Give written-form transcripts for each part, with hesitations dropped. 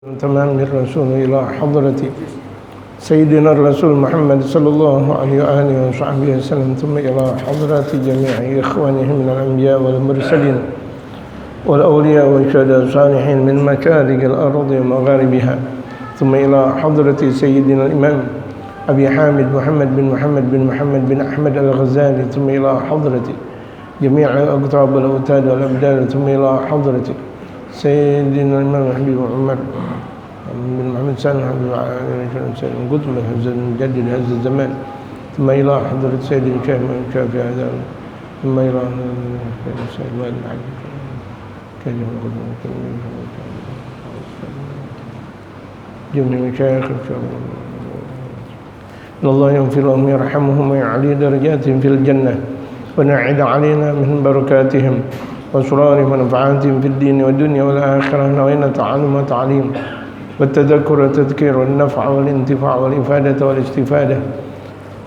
تمام الرسول إلى حضرة سيدنا الرسول محمد صلى الله عليه وآله وصحبه وسلم، ثم إلى حضرة جميع إخوانه من الأنبياء والمرسلين والأولياء والشهداء الصالحين من مشارق الأرض ومغاربها، ثم إلى حضرة سيدنا الإمام أبي حامد محمد بن محمد بن أحمد الغزالي، ثم إلى حضرة جميع الأقطاب والأوتاد والأبدال، ثم إلى حضرة سيدنا الإمام حبيب عمر بن محمد سالم حبيب قدم مجدد هذا الزمان، ثم إلى حضرة سيدنا شافعي هذا، ثم إلى سيد والد العبد جميع مشايخ إن شاء الله. إن الله يغفر لهم ويرحمهم ويعلي درجاتهم في الجنة ونعد علينا من بركاتهم وأسرارهم ونفعاتهم في الدين والدنيا والآخرة، نوينا تعلم وتعليم والتذكر والتذكير والنفع والانتفاع والإفادة والاستفادة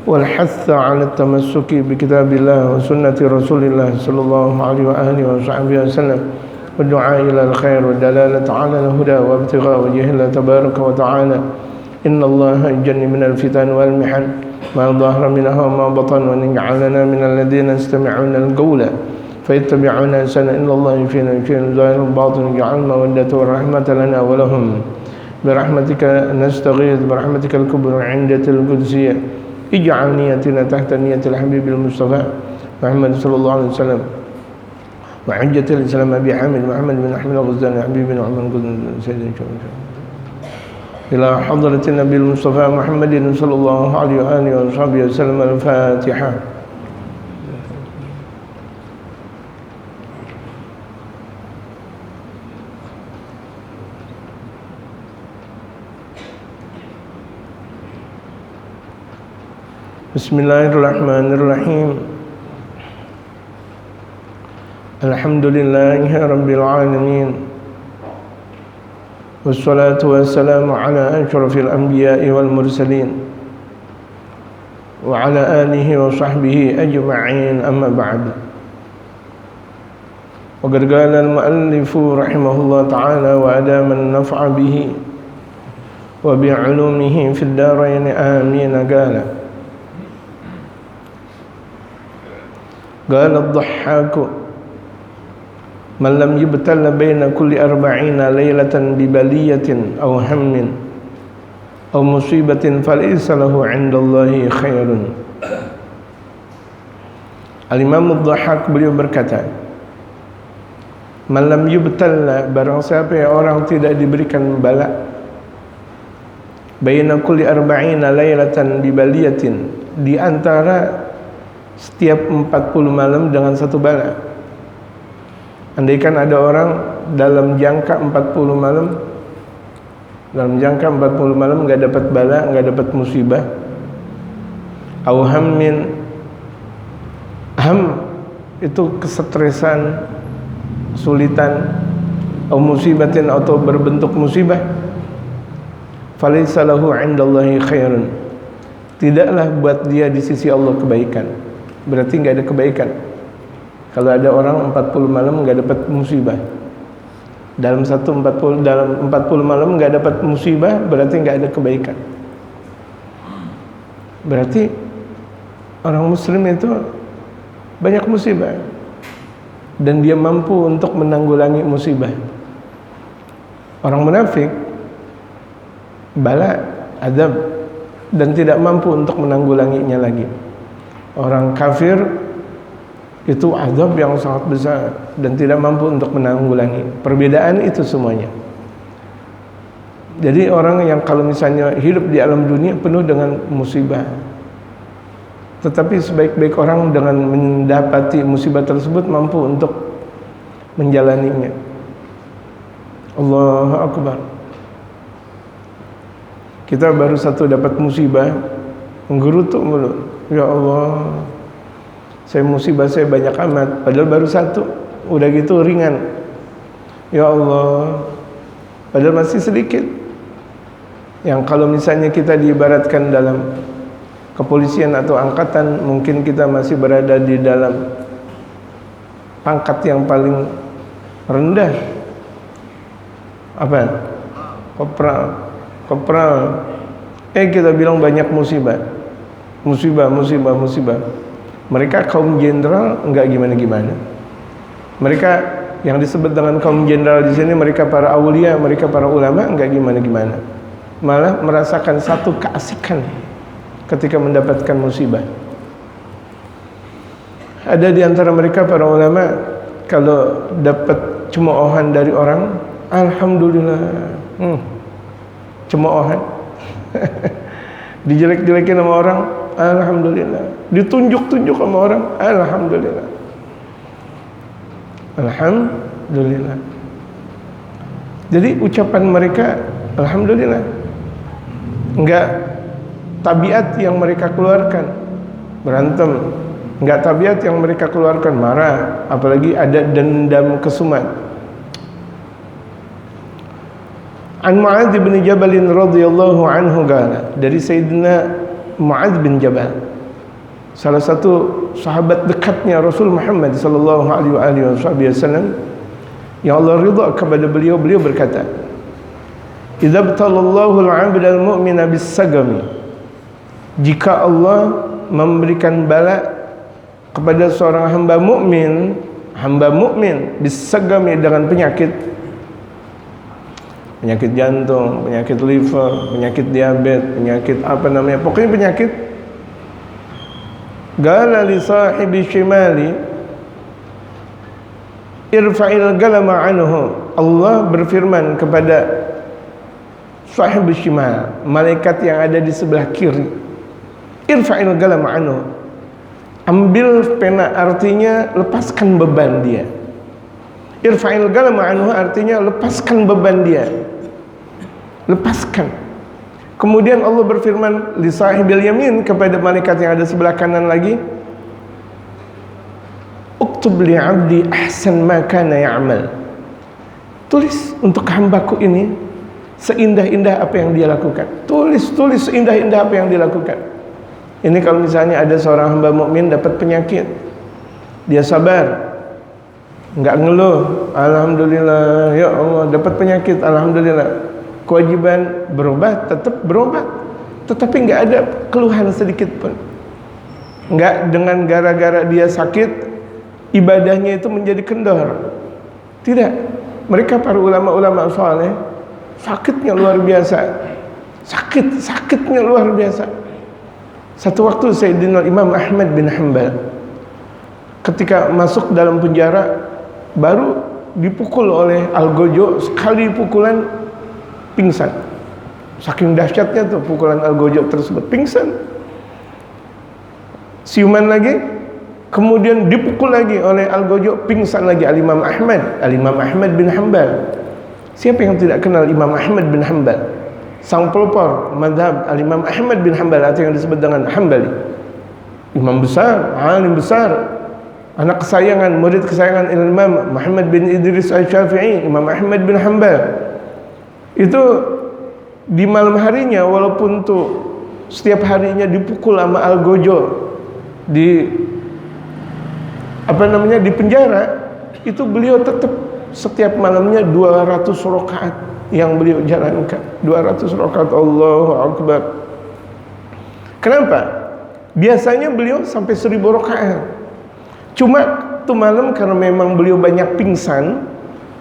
والحث على التمسك بكتاب الله وسنة رسول الله صلى الله عليه وآله وصحبه وسلم، والدعاء إلى الخير والدلالة على الهدى وابتغاء وجه الله تبارك وتعالى. إن الله يجني من الفتن والمحن ما ظهر منها وما بطن، وأن يجعلنا من الذين يستمعون القول فيتبعون أحسنه. إن الله يفينا ظاهر الباطن، يجعل المودة والرحمة لنا ولهم برحمتك نستغيث، برحمتك الكبرى عندة القدسية. اجعل نيتنا تحت نية الحبيب المصطفى محمد صلى الله عليه وسلم وحجة الإسلام أبي حامد محمد بن أحمد الغزالي حبيب بن عمر سيدنا إلى حضرة النبي المصطفى محمد صلى الله عليه وآله وصحبه وسلم. الفاتحة. بسم الله الرحمن الرحيم. الحمد لله رب العالمين، والصلاة والسلام على أشرف الأنبياء والمرسلين وعلى آله وصحبه أجمعين، أما بعد. وقد قال المؤلف رحمه الله تعالى وأدام النفع به وبعلومه في الدارين آمين. قال الضحاك: من لم يبتل بين كل 40 ليلة ببلية أو هم أو مصيبة فليس له عند الله خير. Al-Imam Ad-Dhahhak beliau berkata, man lam yubtalla, barang siapa yang orang tidak diberikan bala, baina kulli 40 lailatan bibaliyatin, di antara setiap 40 malam dengan satu bala. Andaikan ada orang dalam jangka 40 malam, enggak dapat bala, enggak dapat musibah. Au hammin, ham itu kesetresan, kesulitan. Au musibatin, atau berbentuk musibah. Falaysa lahu 'indallahi khairun, tidaklah buat dia di sisi Allah kebaikan. Berarti enggak ada kebaikan. Kalau ada orang 40 malam enggak dapat musibah, dalam 40 malam enggak dapat musibah, berarti enggak ada kebaikan. Berarti orang muslim itu banyak musibah dan dia mampu untuk menanggulangi musibah. Orang munafik bala, azab, dan tidak mampu untuk menanggulanginya lagi. Orang kafir itu azab yang sangat besar dan tidak mampu untuk menanggulangi. Perbedaan itu semuanya. Jadi orang yang kalau misalnya hidup di alam dunia penuh dengan musibah, tetapi sebaik-baik orang dengan mendapati musibah tersebut mampu untuk menjalaninya. Allahu Akbar. Kita baru satu dapat musibah, menggerutu mulu. Ya Allah, musibah saya banyak amat, padahal baru satu, udah gitu ringan. Ya Allah, padahal masih sedikit. Yang kalau misalnya kita diibaratkan dalam kepolisian atau angkatan, mungkin kita masih berada di dalam pangkat yang paling rendah. Apa? kopral. Kita bilang banyak musibah. Mereka kaum jenderal enggak gimana-gimana. Mereka yang disebut dengan kaum jenderal di sini, mereka para aulia, mereka para ulama enggak gimana-gimana. Malah merasakan satu keasikan ketika mendapatkan musibah. Ada di antara mereka para ulama kalau dapat cemoohan dari orang, alhamdulillah. Cemoohan. Dijelek-jelekin sama orang, alhamdulillah. Ditunjuk-tunjuk sama orang, alhamdulillah. Alhamdulillah. Jadi ucapan mereka alhamdulillah. Enggak tabiat yang mereka keluarkan berantem, enggak tabiat yang mereka keluarkan marah, apalagi ada dendam kesumat. An Mu'adz bin Jabal radhiyallahu anhu qala, dari Sayyidina Mu'adz bin Jabal, salah satu sahabat dekatnya Rasul Muhammad sallallahu alaihi wasallam, yang Allah ridha kepada beliau berkata, "Idza btalallahu al-'abda al-mu'mina bis-sagami." Jika Allah memberikan bala kepada seorang hamba mukmin bis-sagami, dengan penyakit jantung, penyakit liver, penyakit diabetes, penyakit pokoknya penyakit. Qala li sahibi shimali irfa'il galama anhu. Allah berfirman kepada sahib shimal, malaikat yang ada di sebelah kiri, irfa'il galama anhu, ambil pena, artinya lepaskan beban dia. Irfa'il galama anhu artinya lepaskan beban dia, lepaskan. Kemudian Allah berfirman li sahibil yamin, kepada malaikat yang ada sebelah kanan lagi, uktub li 'abdi ahsan ma kana ya'mal. Tulis untuk hambaku ini seindah-indah apa yang dia lakukan. Tulis seindah-indah apa yang dia lakukan. Ini kalau misalnya ada seorang hamba mukmin dapat penyakit, dia sabar, enggak ngeluh, alhamdulillah, ya Allah dapat penyakit, alhamdulillah. Kewajiban berobat, tetap berobat, tetapi enggak ada keluhan sedikit pun. Enggak dengan gara-gara dia sakit ibadahnya itu menjadi kendor. Tidak. Mereka para ulama-ulama saleh sakitnya luar biasa. Sakitnya luar biasa. Satu waktu Sayyidina Imam Ahmad bin Hanbal ketika masuk dalam penjara, baru dipukul oleh Algojo, sekali pukulan pingsan. Saking dahsyatnya tuh pukulan Algojo tersebut, pingsan. Siuman lagi, kemudian dipukul lagi oleh Algojo, pingsan lagi Al-Imam Ahmad bin Hanbal. Siapa yang tidak kenal Imam Ahmad bin Hanbal, sang pelopor mazhab Al-Imam Ahmad bin Hanbal atau yang disebut dengan Hanbali. Imam besar, alim besar, anak kesayangan, murid kesayangan Imam Muhammad bin Idris Al-Syafi'i, Imam Ahmad bin Hanbal. Itu di malam harinya, walaupun tuh setiap harinya dipukul sama Algojo, di di penjara, itu beliau tetap setiap malamnya 200 rakaat yang beliau jalankan. 200 rakaat, Allahu Akbar. Kenapa? Biasanya beliau sampai 1000 rakaat. Cuma tuh malam karena memang beliau banyak pingsan,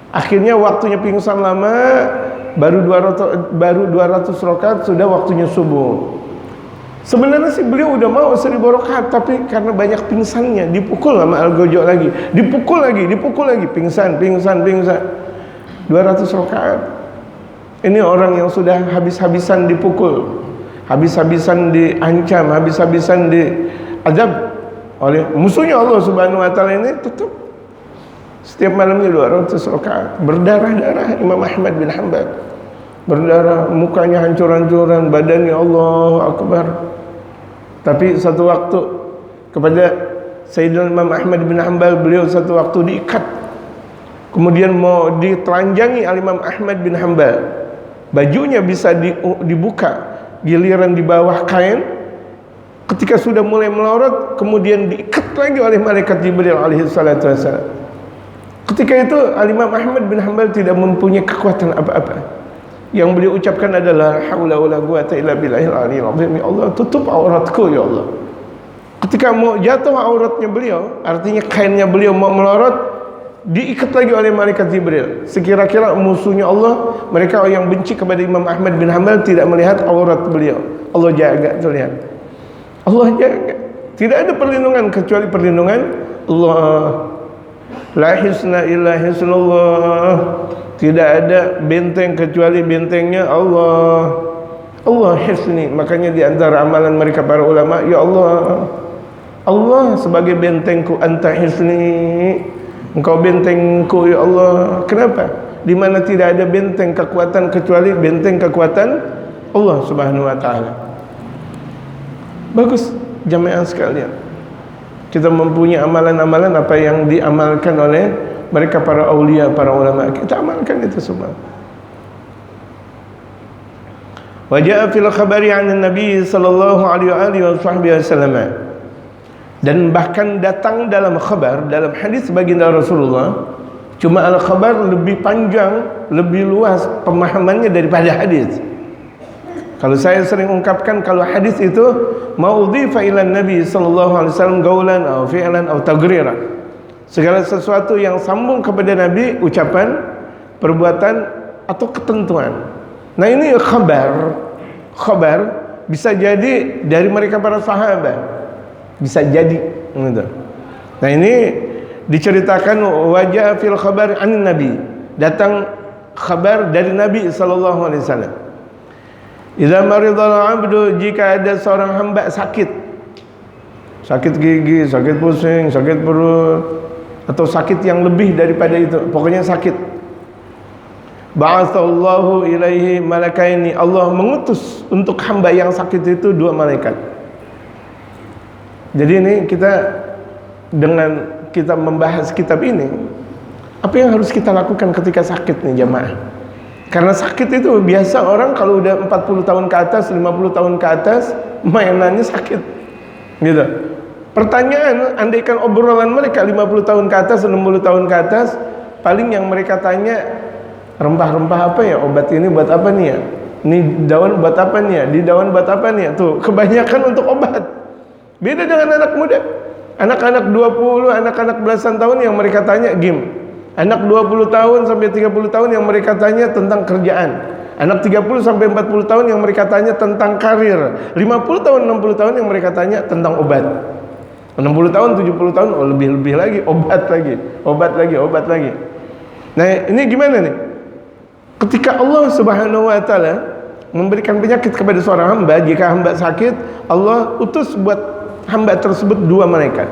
akhirnya waktunya pingsan lama, baru 200 rakaat sudah waktunya subuh. Sebenarnya sih beliau udah mau 1000 rakaat, tapi karena banyak pingsannya, dipukul sama Algojo lagi, dipukul lagi, pingsan. 200 rakaat. Ini orang yang sudah habis-habisan dipukul, habis-habisan diancam, habis-habisan diazab oleh musuhnya Allah Subhanahu wa taala, ini tetap setiap malamnya 200 rakaat. Berdarah-darah Imam Ahmad bin Hanbal, berdarah, mukanya hancur-hancuran, badannya, Allahu Akbar. Tapi satu waktu kepada Sayyidina Imam Ahmad bin Hanbal, beliau satu waktu diikat, kemudian mau ditelanjangi Al-Imam Ahmad bin Hanbal, bajunya bisa dibuka, giliran di bawah kain, ketika sudah mulai melorot, kemudian diikat lagi oleh malaikat Jibril alaihi salatu wassalam. Ketika itu Al-Imam Ahmad bin Hanbal tidak mempunyai kekuatan apa-apa. Yang beliau ucapkan adalah haula wala quwata illa billahil aliyil azim. Ya Allah, tutup auratku ya Allah. Ketika mau jatuh auratnya beliau, artinya kainnya beliau mau melorot, diikat lagi oleh malaikat Jibril. Sekira-kira musuhnya Allah, mereka yang benci kepada Imam Ahmad bin Hanbal tidak melihat aurat beliau. Allah jaga tuh, lihat. Allah jaga. Tidak ada perlindungan kecuali perlindungan Allah. La hisna illa hisnullah. Tidak ada benteng kecuali bentengnya Allah. Allah hisni. Makanya di antara amalan mereka para ulama, ya Allah, Allah sebagai bentengku, anta hisni, engkau bentengku ya Allah. Kenapa? Di mana tidak ada benteng kekuatan kecuali benteng kekuatan Allah Subhanahu wa taala. Bagus jamaah sekalian, kita mempunyai amalan-amalan apa yang diamalkan oleh mereka para aulia, para ulama. Kita amalkan itu semua. Wa jaa fil khabari 'an Nabi sallallahu alaihi wasallam. Dan bahkan datang dalam khabar, dalam hadis baginda Rasulullah, cuma al-khabar lebih panjang, lebih luas pemahamannya daripada hadis. Kalau saya sering ungkapkan, kalau hadis itu maudhifa ila Nabi sallallahu alaihi wasallam qaulan aw fi'lan aw taqriran. Segala sesuatu yang sambung kepada Nabi, ucapan, perbuatan atau ketentuan. Nah, ini khabar. Khabar bisa jadi dari mereka para sahabat. Bisa jadi gitu. Nah, ini diceritakan wajah fil khabar an Nabi. Datang khabar dari Nabi sallallahu alaihi wasallam. Idza maridal 'abdu, jika ada seorang hamba sakit. Sakit gigi, sakit pusing, sakit perut, atau sakit yang lebih daripada itu, pokoknya sakit. Ba'atsallahu ilaihi malakaini. Allah mengutus untuk hamba yang sakit itu 2 malaikat. Jadi ini kita, dengan kita membahas kitab ini, apa yang harus kita lakukan ketika sakit nih jamaah? Karena sakit itu biasa orang kalau udah 40 tahun ke atas, 50 tahun ke atas, mainannya sakit gitu. Pertanyaan, andaikan obrolan mereka 50 tahun ke atas, 60 tahun ke atas, paling yang mereka tanya, rempah-rempah apa ya, obat ini buat apa nih ya, ini daun buat apa nih ya, di daun buat apa nih ya. Tuh, kebanyakan untuk obat. Beda dengan anak muda. Anak-anak 20, anak-anak belasan tahun yang mereka tanya game. Anak 20 tahun sampai 30 tahun yang mereka tanya tentang kerjaan. Anak 30 sampai 40 tahun yang mereka tanya tentang karir. 50 tahun, 60 tahun yang mereka tanya tentang obat. 60 tahun, 70 tahun, oh lebih-lebih lagi, obat lagi, obat lagi, obat lagi. Nah, ini gimana nih? Ketika Allah Subhanahu wa taala memberikan penyakit kepada seorang hamba, jika hamba sakit, Allah utus buat hamba tersebut 2 malaikat.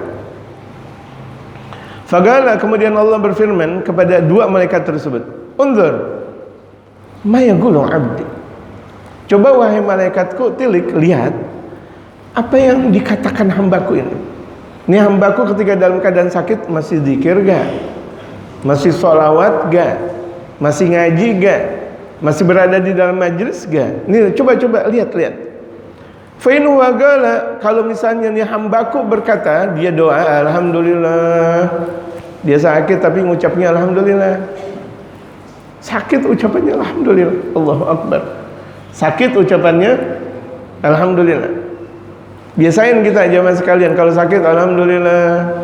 Fagala, kemudian Allah berfirman kepada 2 malaikat tersebut, unzur ma yaqulu 'abdi. Coba wahai malaikatku, tilik, lihat apa yang dikatakan hambaku ini. Ini hambaku ketika dalam keadaan sakit masih zikir gak? Masih sholawat gak? Masih ngaji gak? Masih berada di dalam majlis gak? Ini coba lihat. Fa'in wagala, kalau misalnya nih hambaku berkata, dia doa alhamdulillah. Dia sakit tapi ngucapnya alhamdulillah. Sakit ucapannya alhamdulillah. Allahu Akbar. Sakit ucapannya alhamdulillah. Biasain kita jamaah sekalian, kalau sakit alhamdulillah,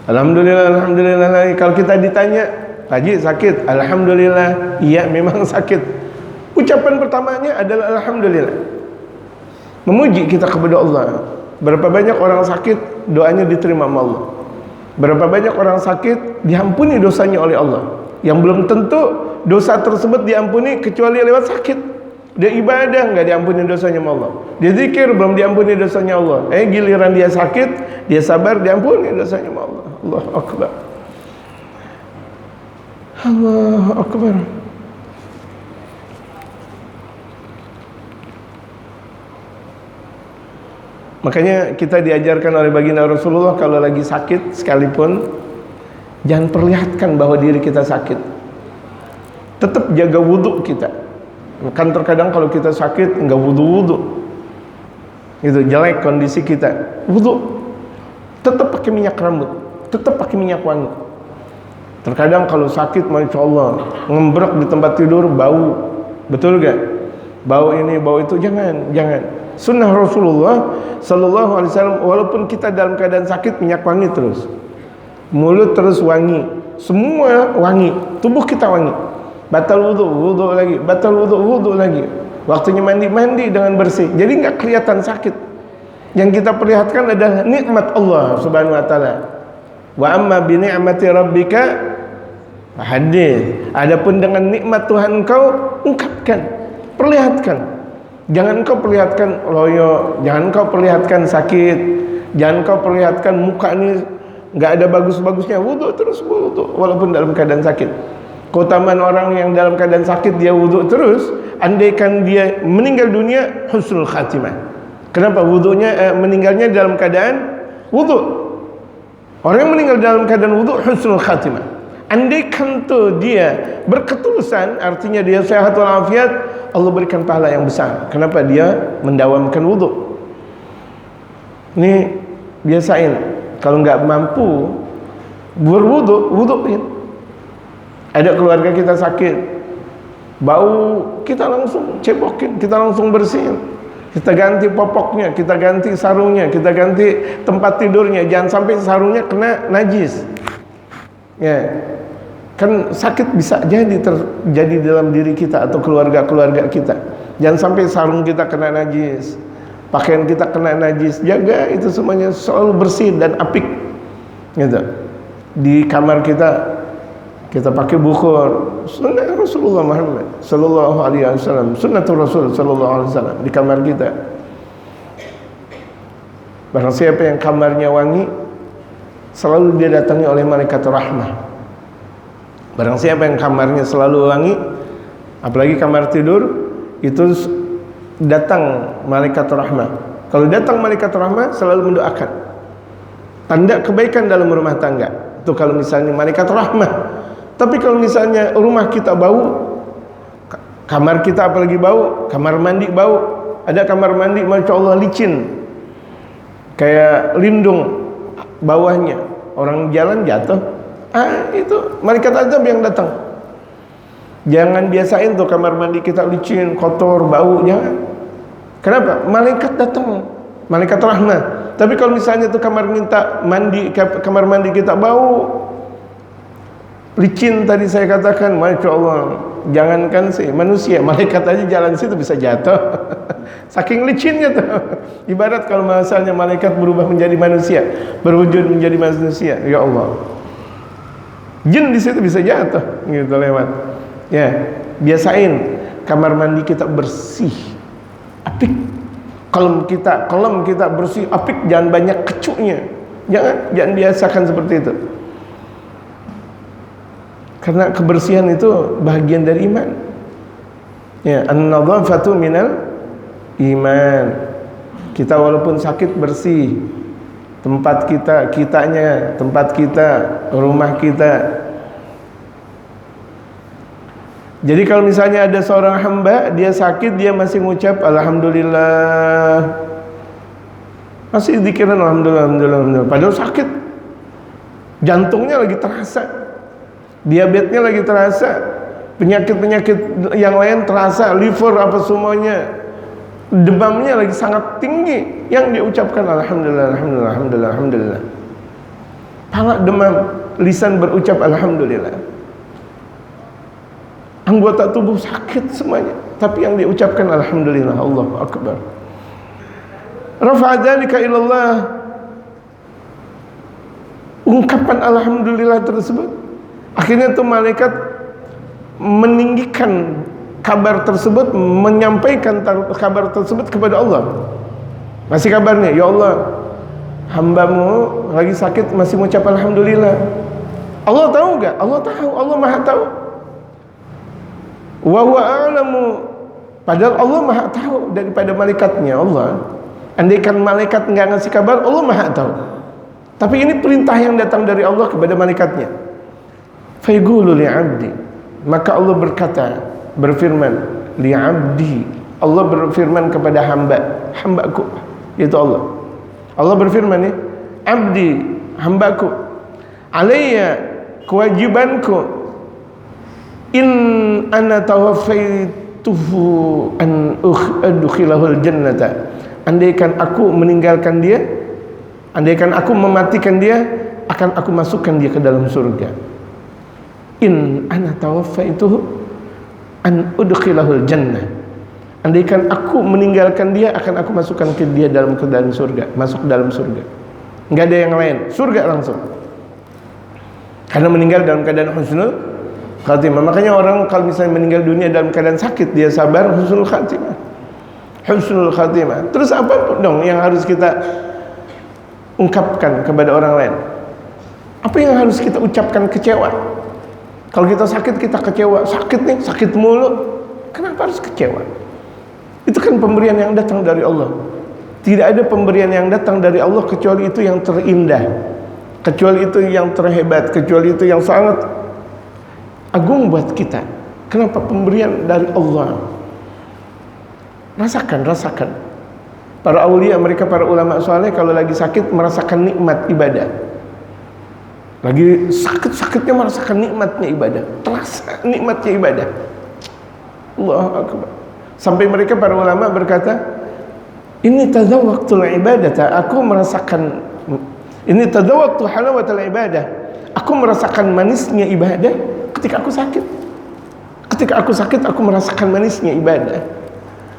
alhamdulillah, alhamdulillah. Kalau kita ditanya, Haji sakit, alhamdulillah. Iya memang sakit. Ucapan pertamanya adalah alhamdulillah. Memuji kita kepada Allah. Berapa banyak orang sakit, doanya diterima sama Allah. Berapa banyak orang sakit, diampuni dosanya oleh Allah. Yang belum tentu dosa tersebut diampuni kecuali lewat sakit. Dia ibadah, nggak diampuni dosanya sama Allah. Dia zikir, belum diampuni dosanya Allah. Giliran dia sakit, dia sabar, diampuni dosanya sama Allah. Allahu Akbar. Allahu Akbar. Makanya kita diajarkan oleh baginda Rasulullah, kalau lagi sakit sekalipun, jangan perlihatkan bahwa diri kita sakit. Tetap jaga wudhu kita. Kan terkadang kalau kita sakit enggak wudhu, itu jelek kondisi kita. Wudhu, tetap pakai minyak rambut, tetap pakai minyak wangi. Terkadang kalau sakit, masya Allah, ngembrek di tempat tidur, bau, Betul gak? Bau ini, bau itu, jangan. Sunnah Rasulullah sallallahu alaihi wasallam, walaupun kita dalam keadaan sakit, minyak wangi terus. Mulut terus wangi, semua wangi, tubuh kita wangi. Batal wudu lagi, batal wudu lagi. Waktunya mandi dengan bersih. Jadi enggak kelihatan sakit. Yang kita perlihatkan adalah nikmat Allah Subhanahu wa taala. Wa amma bi ni'mati rabbika hadits. Adapun dengan nikmat Tuhan kau ungkapkan, perlihatkan. Jangan kau perlihatkan loyo, jangan kau perlihatkan sakit, jangan kau perlihatkan muka ini nggak ada bagus-bagusnya. Wudu terus wudu walaupun dalam keadaan sakit. Keutamaan orang yang dalam keadaan sakit dia wudu terus, andaikan dia meninggal dunia husnul khatimah. Kenapa? Meninggalnya dalam keadaan wudu. Orang yang meninggal dalam keadaan wudu husnul khatimah. Andaikan tuh dia berketulusan, artinya dia sehat walafiat, Allah berikan pahala yang besar. Kenapa? Dia mendawamkan wudu. Ini biasain. Kalau nggak mampu berwudu, wuduin. Ada keluarga kita sakit, bau, kita langsung cebokin, kita langsung bersihin. Kita ganti popoknya, kita ganti sarungnya, kita ganti tempat tidurnya. Jangan sampai sarungnya kena najis. Ya, kan sakit bisa jadi terjadi dalam diri kita atau keluarga-keluarga kita. Jangan sampai sarung kita kena najis, pakaian kita kena najis. Jaga itu semuanya selalu bersih dan apik. Gitu. Di kamar kita pakai bukhur, sunnah Rasulullah Muhammad sallallahu alaihi wasallam, sunnatul Rasul sallallahu alaihi wasallam di kamar kita. Barang siapa yang kamarnya wangi, selalu dia datangi oleh malaikat rahmah. Barang siapa yang kamarnya selalu wangi, apalagi kamar tidur, itu datang malaikat rahmah. Kalau datang malaikat rahmah, selalu mendoakan. Tanda kebaikan dalam rumah tangga. Itu kalau misalnya malaikat rahmah. Tapi kalau misalnya rumah kita bau, kamar kita apalagi bau, kamar mandi bau. Ada kamar mandi, masya Allah licin, kayak lindung bawahnya. Orang jalan jatuh, itu malaikat azab yang datang. Jangan biasain tuh kamar mandi kita licin, kotor, bau, jangan. Kenapa? Malaikat datang, malaikat rahmah. Tapi kalau misalnya tuh kamar mandi kita bau, licin tadi saya katakan, masya Allah, jangankan sih manusia, malaikat aja jalan situ bisa jatuh. Saking licinnya tuh. Ibarat kalau misalnya malaikat berubah menjadi manusia, berwujud menjadi manusia, ya Allah, jin di situ bisa jatuh, gitu lewat. Ya, biasain kamar mandi kita bersih, apik. Kolom kita bersih, apik, jangan banyak kecunya. Jangan biasakan seperti itu. Karena kebersihan itu bagian dari iman. Ya, an-nadhafatu minal iman. Kita walaupun sakit bersih, tempat kita, rumah kita. Jadi kalau misalnya ada seorang hamba, dia sakit, dia masih mengucap alhamdulillah, masih dzikiran alhamdulillah, padahal sakit, jantungnya lagi terasa, diabetesnya lagi terasa, penyakit-penyakit yang lain terasa, liver apa semuanya, demamnya lagi sangat tinggi, yang dia ucapkan alhamdulillah. Pala demam, lisan berucap alhamdulillah. Anggota tubuh sakit semuanya, tapi yang diucapkan alhamdulillah, Allahu akbar. Rafa'a dzalika ilallah. Ungkapan alhamdulillah tersebut, akhirnya tuh malaikat meninggikan kabar tersebut, menyampaikan kabar tersebut kepada Allah. Masih kabarnya, ya Allah, hambamu lagi sakit masih mengucap alhamdulillah. Allah tahu enggak? Allah tahu, Allah Maha tahu. Wa huwa a'lamu, padahal Allah Maha tahu daripada malaikatnya Allah. Andaikan malaikat enggak ngasih kabar, Allah Maha tahu. Tapi ini perintah yang datang dari Allah kepada malaikatnya. Fayaqulu li'abdi, maka Allah berfirman li'abdi, Allah berfirman kepada hambaku, yaitu Allah. Allah berfirman nih, abdi, hambaku, alayya, kewajibanku, in ana an adkhilahul jannata, andaikan aku meninggalkan dia, andaikan aku mematikan dia, akan aku masukkan dia ke dalam surga. In ana tawaffaituhu an udkhilahul jannah, andaikan aku meninggalkan dia, akan aku masukkan ke dia dalam surga, masuk dalam surga. Enggak ada yang lain, surga langsung. Karena meninggal dalam keadaan husnul khatimah. Makanya orang kalau misalnya meninggal dunia dalam keadaan sakit, dia sabar, husnul khatimah. Husnul khatimah. Terus apa dong yang harus kita ungkapkan kepada orang lain? Apa yang harus kita ucapkan? Kecewa. Kalau kita sakit, kita kecewa. Sakit nih, sakit mulu. Kenapa harus kecewa? Itu kan pemberian yang datang dari Allah. Tidak ada pemberian yang datang dari Allah kecuali itu yang terindah, kecuali itu yang terhebat, kecuali itu yang sangat agung buat kita. Kenapa? Pemberian dari Allah. Rasakan. Para aulia, mereka para ulama saleh kalau lagi sakit merasakan nikmat ibadah. Lagi sakit-sakitnya merasakan nikmatnya ibadah. Terasa nikmatnya ibadah. Allahu akbar. Sampai mereka para ulama berkata, ini tadzawwaqtul ibadata, aku merasakan, ini tadzawwaqtu halawatul ibadah, aku merasakan manisnya ibadah ketika aku sakit. Ketika aku sakit, aku merasakan manisnya ibadah.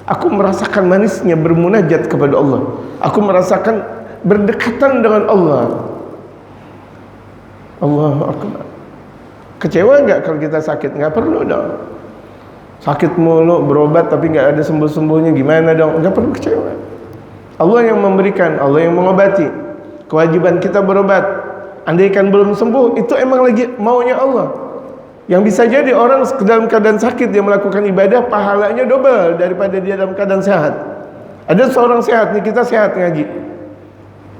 Aku merasakan manisnya bermunajat kepada Allah. Aku merasakan berdekatan dengan Allah. Allahu akbar. Kecewa enggak kalau kita sakit? Enggak perlu dong. Sakit mulu, berobat tapi enggak ada sembuh-sembuhnya, gimana dong? Enggak perlu kecewa. Allah yang memberikan, Allah yang mengobati. Kewajiban kita berobat. Andaikan belum sembuh, itu emang lagi maunya Allah. Yang bisa jadi orang dalam keadaan sakit dia melakukan ibadah, pahalanya double daripada dia dalam keadaan sehat. Ada seorang sehat nih, kita sehat ngaji,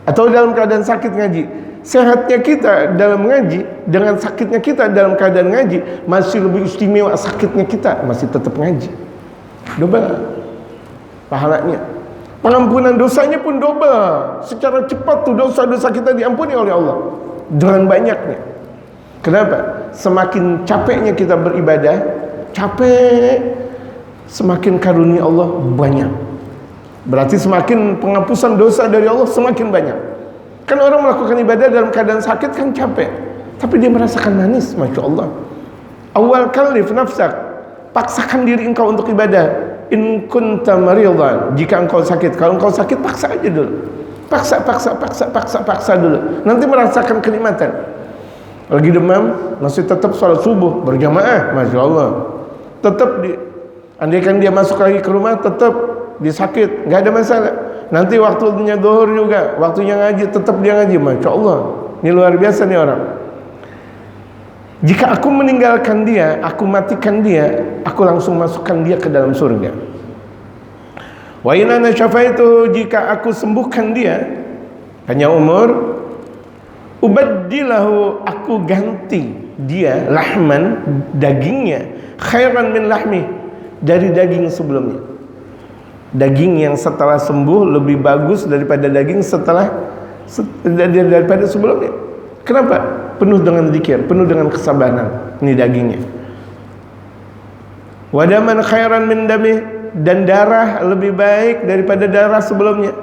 atau dalam keadaan sakit ngaji. Sehatnya kita dalam ngaji dengan sakitnya kita dalam keadaan ngaji masih lebih istimewa. Sakitnya kita masih tetap ngaji, double pahalanya. Pengampunan dosanya pun double. Secara cepat tuh dosa-dosa kita diampuni oleh Allah dengan banyaknya. Kenapa? Semakin capeknya kita beribadah, capek, semakin karunia Allah banyak. Berarti semakin penghapusan dosa dari Allah semakin banyak. Kan orang melakukan ibadah dalam keadaan sakit kan capek, tapi dia merasakan manis, Masya Allah. Awal kallif nafsak, paksakan diri engkau untuk ibadah. In kunta maridan, jika engkau sakit. Kalau engkau sakit, paksa aja dulu. Paksa dulu. Nanti merasakan kenikmatan. Lagi demam, masih tetap sholat subuh berjamaah, Masya Allah. Tetap andaikan dia masuk lagi ke rumah, tetap dia sakit, nggak ada masalah. Nanti waktunya zuhur juga, waktunya ngaji, tetap dia ngaji, Masya Allah. Ini luar biasa nih orang. Jika aku meninggalkan dia, aku matikan dia, aku langsung masukkan dia ke dalam surga. Wa in ana syafaitu, jika aku sembuhkan dia, hanya umur, ubaddilahu, aku ganti dia lahman, dagingnya, khairan min lahmi, dari daging sebelumnya. Daging yang setelah sembuh lebih bagus daripada daging daripada sebelumnya. Kenapa? Penuh dengan zikir, penuh dengan kesabaran. Ini dagingnya. Wadaman khairan min dami, dan darah lebih baik daripada darah sebelumnya.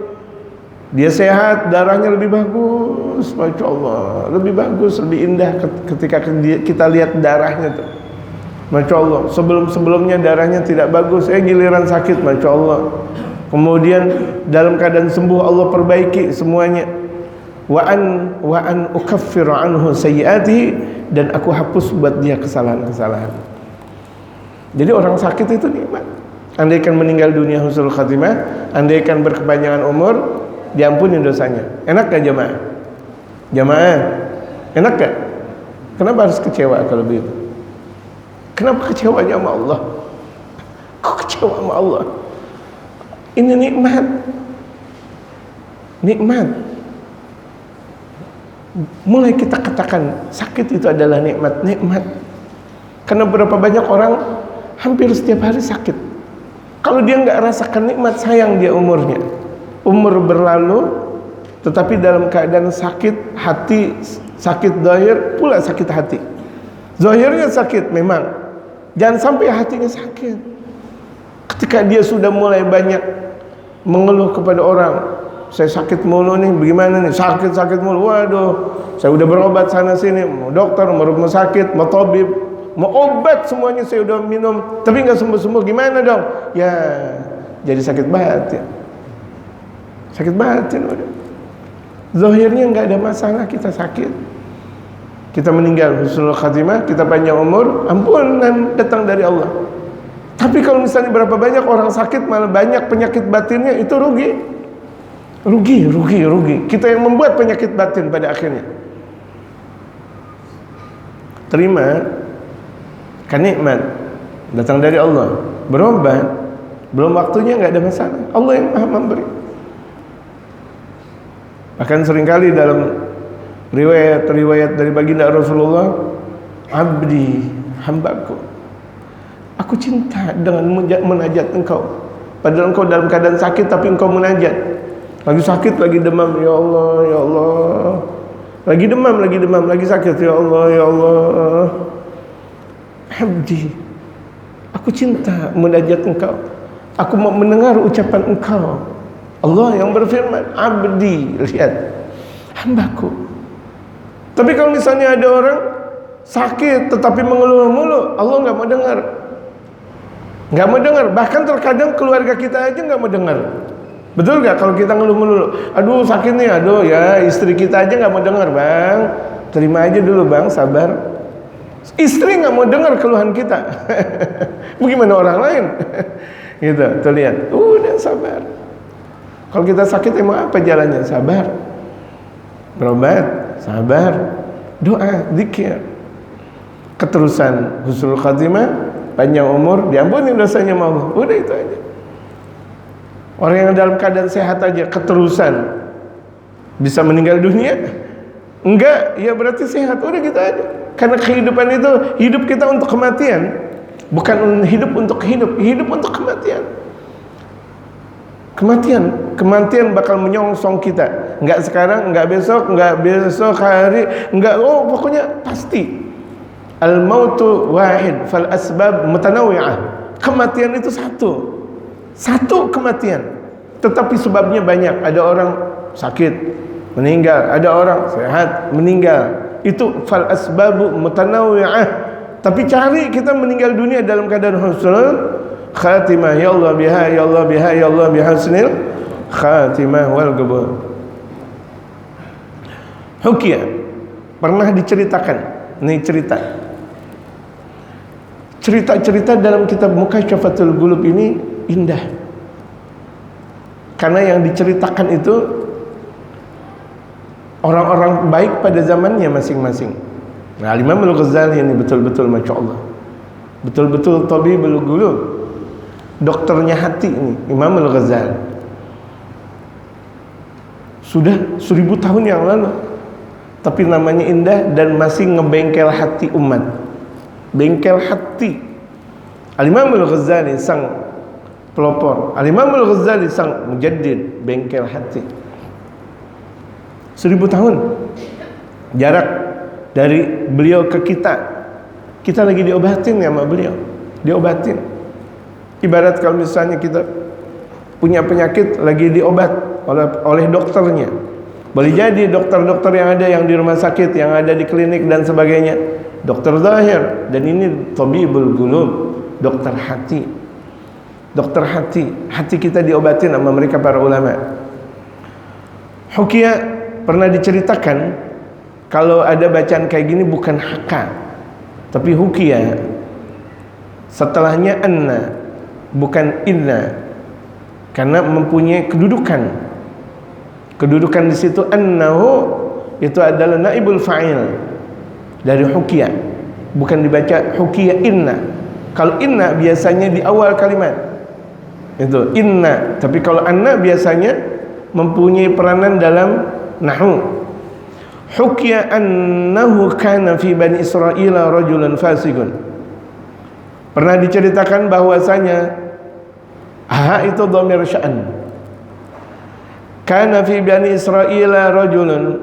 Dia sehat, darahnya lebih bagus, Masya Allah, lebih bagus, lebih indah ketika kita lihat darahnya tuh, Masya Allah. Sebelum-sebelumnya darahnya tidak bagus, giliran sakit, Masya Allah. Kemudian dalam keadaan sembuh Allah perbaiki semuanya. Wa an ukaffiru anhu sayyi'atihi, dan aku hapus buat dia kesalahan-kesalahan. Jadi orang sakit itu nikmat. Andaikan meninggal dunia husnul khatimah, andaikan berkepanjangan umur, diampuni dosanya. Enak gak jamaah? Jamaah, enak gak? Kenapa harus kecewa kalau begitu? Kenapa kecewanya sama Allah? Kok kecewa sama Allah? Ini nikmat. Nikmat. Mulai kita katakan sakit itu adalah nikmat. Karena berapa banyak orang hampir setiap hari sakit. Kalau dia nggak rasakan nikmat, sayang dia umurnya. Umur berlalu, tetapi dalam keadaan sakit hati, sakit zahir pula sakit hati. Zahirnya sakit memang, jangan sampai hatinya sakit. ketika dia sudah mulai banyak mengeluh kepada orang, saya sakit mulu nih, bagaimana nih, sakit mulu, waduh, saya udah berobat sana sini, mau dokter, mau rumah sakit, mau tabib, mau obat, semuanya saya udah minum, tapi nggak sembuh-sembuh, gimana dong? Ya, jadi sakit batin. Sakit batin udah. Zahirnya nggak ada masalah, kita sakit, kita meninggal husnul khatimah, kita panjang umur, ampunan datang dari Allah. Tapi kalau misalnya berapa banyak orang sakit malah banyak penyakit batinnya, itu rugi. Kita yang membuat penyakit batin pada akhirnya. Terima, kan nikmat datang dari Allah. Berobat, belum waktunya, nggak ada masalah. Allah yang Maha memberi. Bahkan seringkali dalam riwayat dari baginda Rasulullah, abdi, hambaku, aku cinta dengan menajat engkau. Padahal engkau dalam keadaan sakit tapi engkau menajat. Lagi sakit, lagi demam, ya Allah, ya Allah. Lagi demam, lagi sakit, ya Allah, ya Allah. Abdi, aku cinta menajat engkau. Aku mau mendengar ucapan engkau. Allah yang berfirman, abdi, lihat, hambaku. Tapi kalau misalnya ada orang sakit tetapi mengeluh mulu, Allah nggak mau dengar. Nggak mau dengar. Bahkan terkadang keluarga kita aja nggak mau dengar. Betul nggak? Kalau kita ngeluh mulu, aduh sakit nih, aduh ya, istri kita aja nggak mau dengar, bang. Terima aja dulu bang, sabar. Istri nggak mau dengar keluhan kita. Bagaimana orang lain? Gitu, tuh lihat. Udah sabar. Kalau kita sakit emang apa jalannya? Sabar. Berobat, sabar, doa, zikir, keterusan husnul khatimah, panjang umur, diampuni dosanya sama Allah. Udah itu aja. Orang yang dalam keadaan sehat aja keterusan bisa meninggal dunia, enggak, ya berarti sehat. Udah gitu aja. Karena kehidupan itu, hidup kita untuk kematian, bukan hidup untuk hidup untuk kematian. Kematian bakal menyongsong kita. Enggak sekarang, enggak besok hari, enggak, oh pokoknya pasti. Al-mautu wahid fal asbab mutanawwi'ah. Kematian itu satu kematian, tetapi sebabnya banyak. Ada orang sakit meninggal, ada orang sehat meninggal. Itu fal asbabu mutanawwi'ah. Tapi cari kita meninggal dunia dalam keadaan husnul khatimah, ya Allah biha, ya Allah biha, ya Allah bihusnil khatimah wal qabul. Hukiyah pernah diceritakan, ini cerita dalam kitab Mukasyafatul Qulub ini indah, karena yang diceritakan itu orang-orang baik pada zamannya masing-masing. Nah, Imam Al-Ghazali ini betul-betul Masya Allah, betul-betul tabibul qulub, dokternya hati ini Imam Al-Ghazali. Sudah 1000 tahun yang lalu, tapi namanya indah dan masih ngebengkel hati umat. Bengkel hati. Al-Imam Al-Ghazali sang pelopor, Al-Imam Al-Ghazali sang mujaddid, bengkel hati. 1000 tahun jarak dari beliau ke kita. Kita lagi diobatin ya sama beliau, diobatin. Ibarat kalau misalnya kita punya penyakit lagi diobat oleh dokternya. Boleh jadi dokter-dokter yang ada yang di rumah sakit, yang ada di klinik dan sebagainya, dokter zahir, dan ini tabibul qulub, dokter hati. Dokter hati kita diobatin sama mereka para ulama. Hukiyah pernah diceritakan, kalau ada bacaan kayak gini bukan haka, tapi hukiyah. Setelahnya anna, bukan inna, karena mempunyai kedudukan. Kedudukan di situ annahu itu adalah naibul fa'il dari hukiyah, bukan dibaca hukiyah inna. Kalau inna biasanya di awal kalimat itu inna, tapi kalau anna biasanya mempunyai peranan dalam nahwu. Hukiyah annahu kana fi bani Israil rajulan fasiqun. Pernah diceritakan bahwasanya itu dhamir sya'an. Kana fi bani Israil rajulun,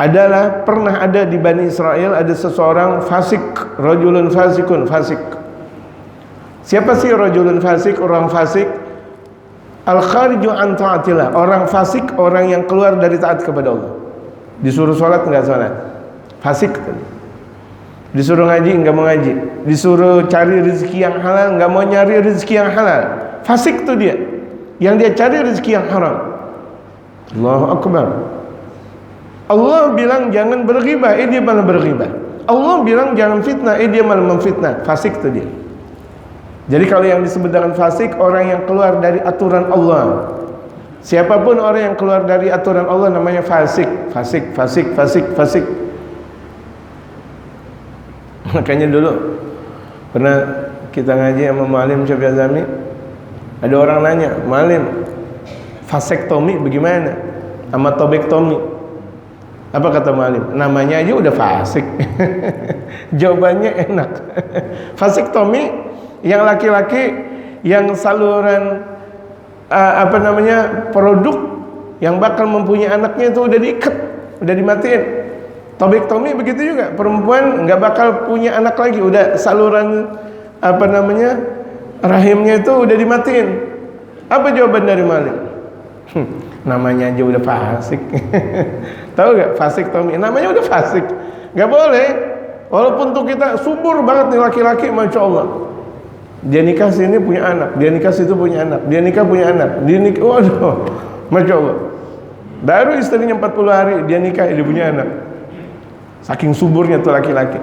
adalah pernah ada di Bani Israel ada seseorang fasik, rajulun fasikun, fasik. Siapa sih rajulun fasik? Orang fasik al-khariju an ta'atillah. Orang fasik orang yang keluar dari taat kepada Allah. Disuruh sholat enggak sholat, fasik. Disuruh ngaji enggak mau ngaji. Disuruh cari rezeki yang halal enggak mau nyari rezeki yang halal, fasik tuh dia. Yang dia cari rezeki yang haram. Allahu Akbar. Allah bilang jangan berghibah, dia malah berghibah. Allah bilang jangan fitnah, dia malah memfitnah. Fasik tuh dia. Jadi kalau yang disebut dengan fasik, orang yang keluar dari aturan Allah. Siapapun orang yang keluar dari aturan Allah namanya fasik. Fasik, fasik, fasik, fasik. Makanya dulu pernah kita ngaji sama Mu'alim Syafi'i Azami, ada orang nanya, Mu'alim, vasektomi bagaimana? Sama tobektomi. Apa kata Mu'alim? Namanya aja udah fasik. Jawabannya enak. Vasektomi yang laki-laki yang saluran produk yang bakal mempunyai anaknya itu udah diikat, udah dimatiin. Tobektomi begitu juga, perempuan nggak bakal punya anak lagi, udah saluran rahimnya itu udah dimatiin. Apa jawaban dari Malik? Namanya aja udah fasik. Tahu nggak vasektomi? Namanya udah fasik, nggak boleh. Walaupun tuh kita subur banget nih laki-laki, masya Allah. Dia nikah sini punya anak, dia nikah situ punya anak, dia nikah punya anak, dia nikah, waduh, masya Allah. Baru istrinya 40 hari dia nikah, dia punya anak. Saking suburnya tuh laki-laki.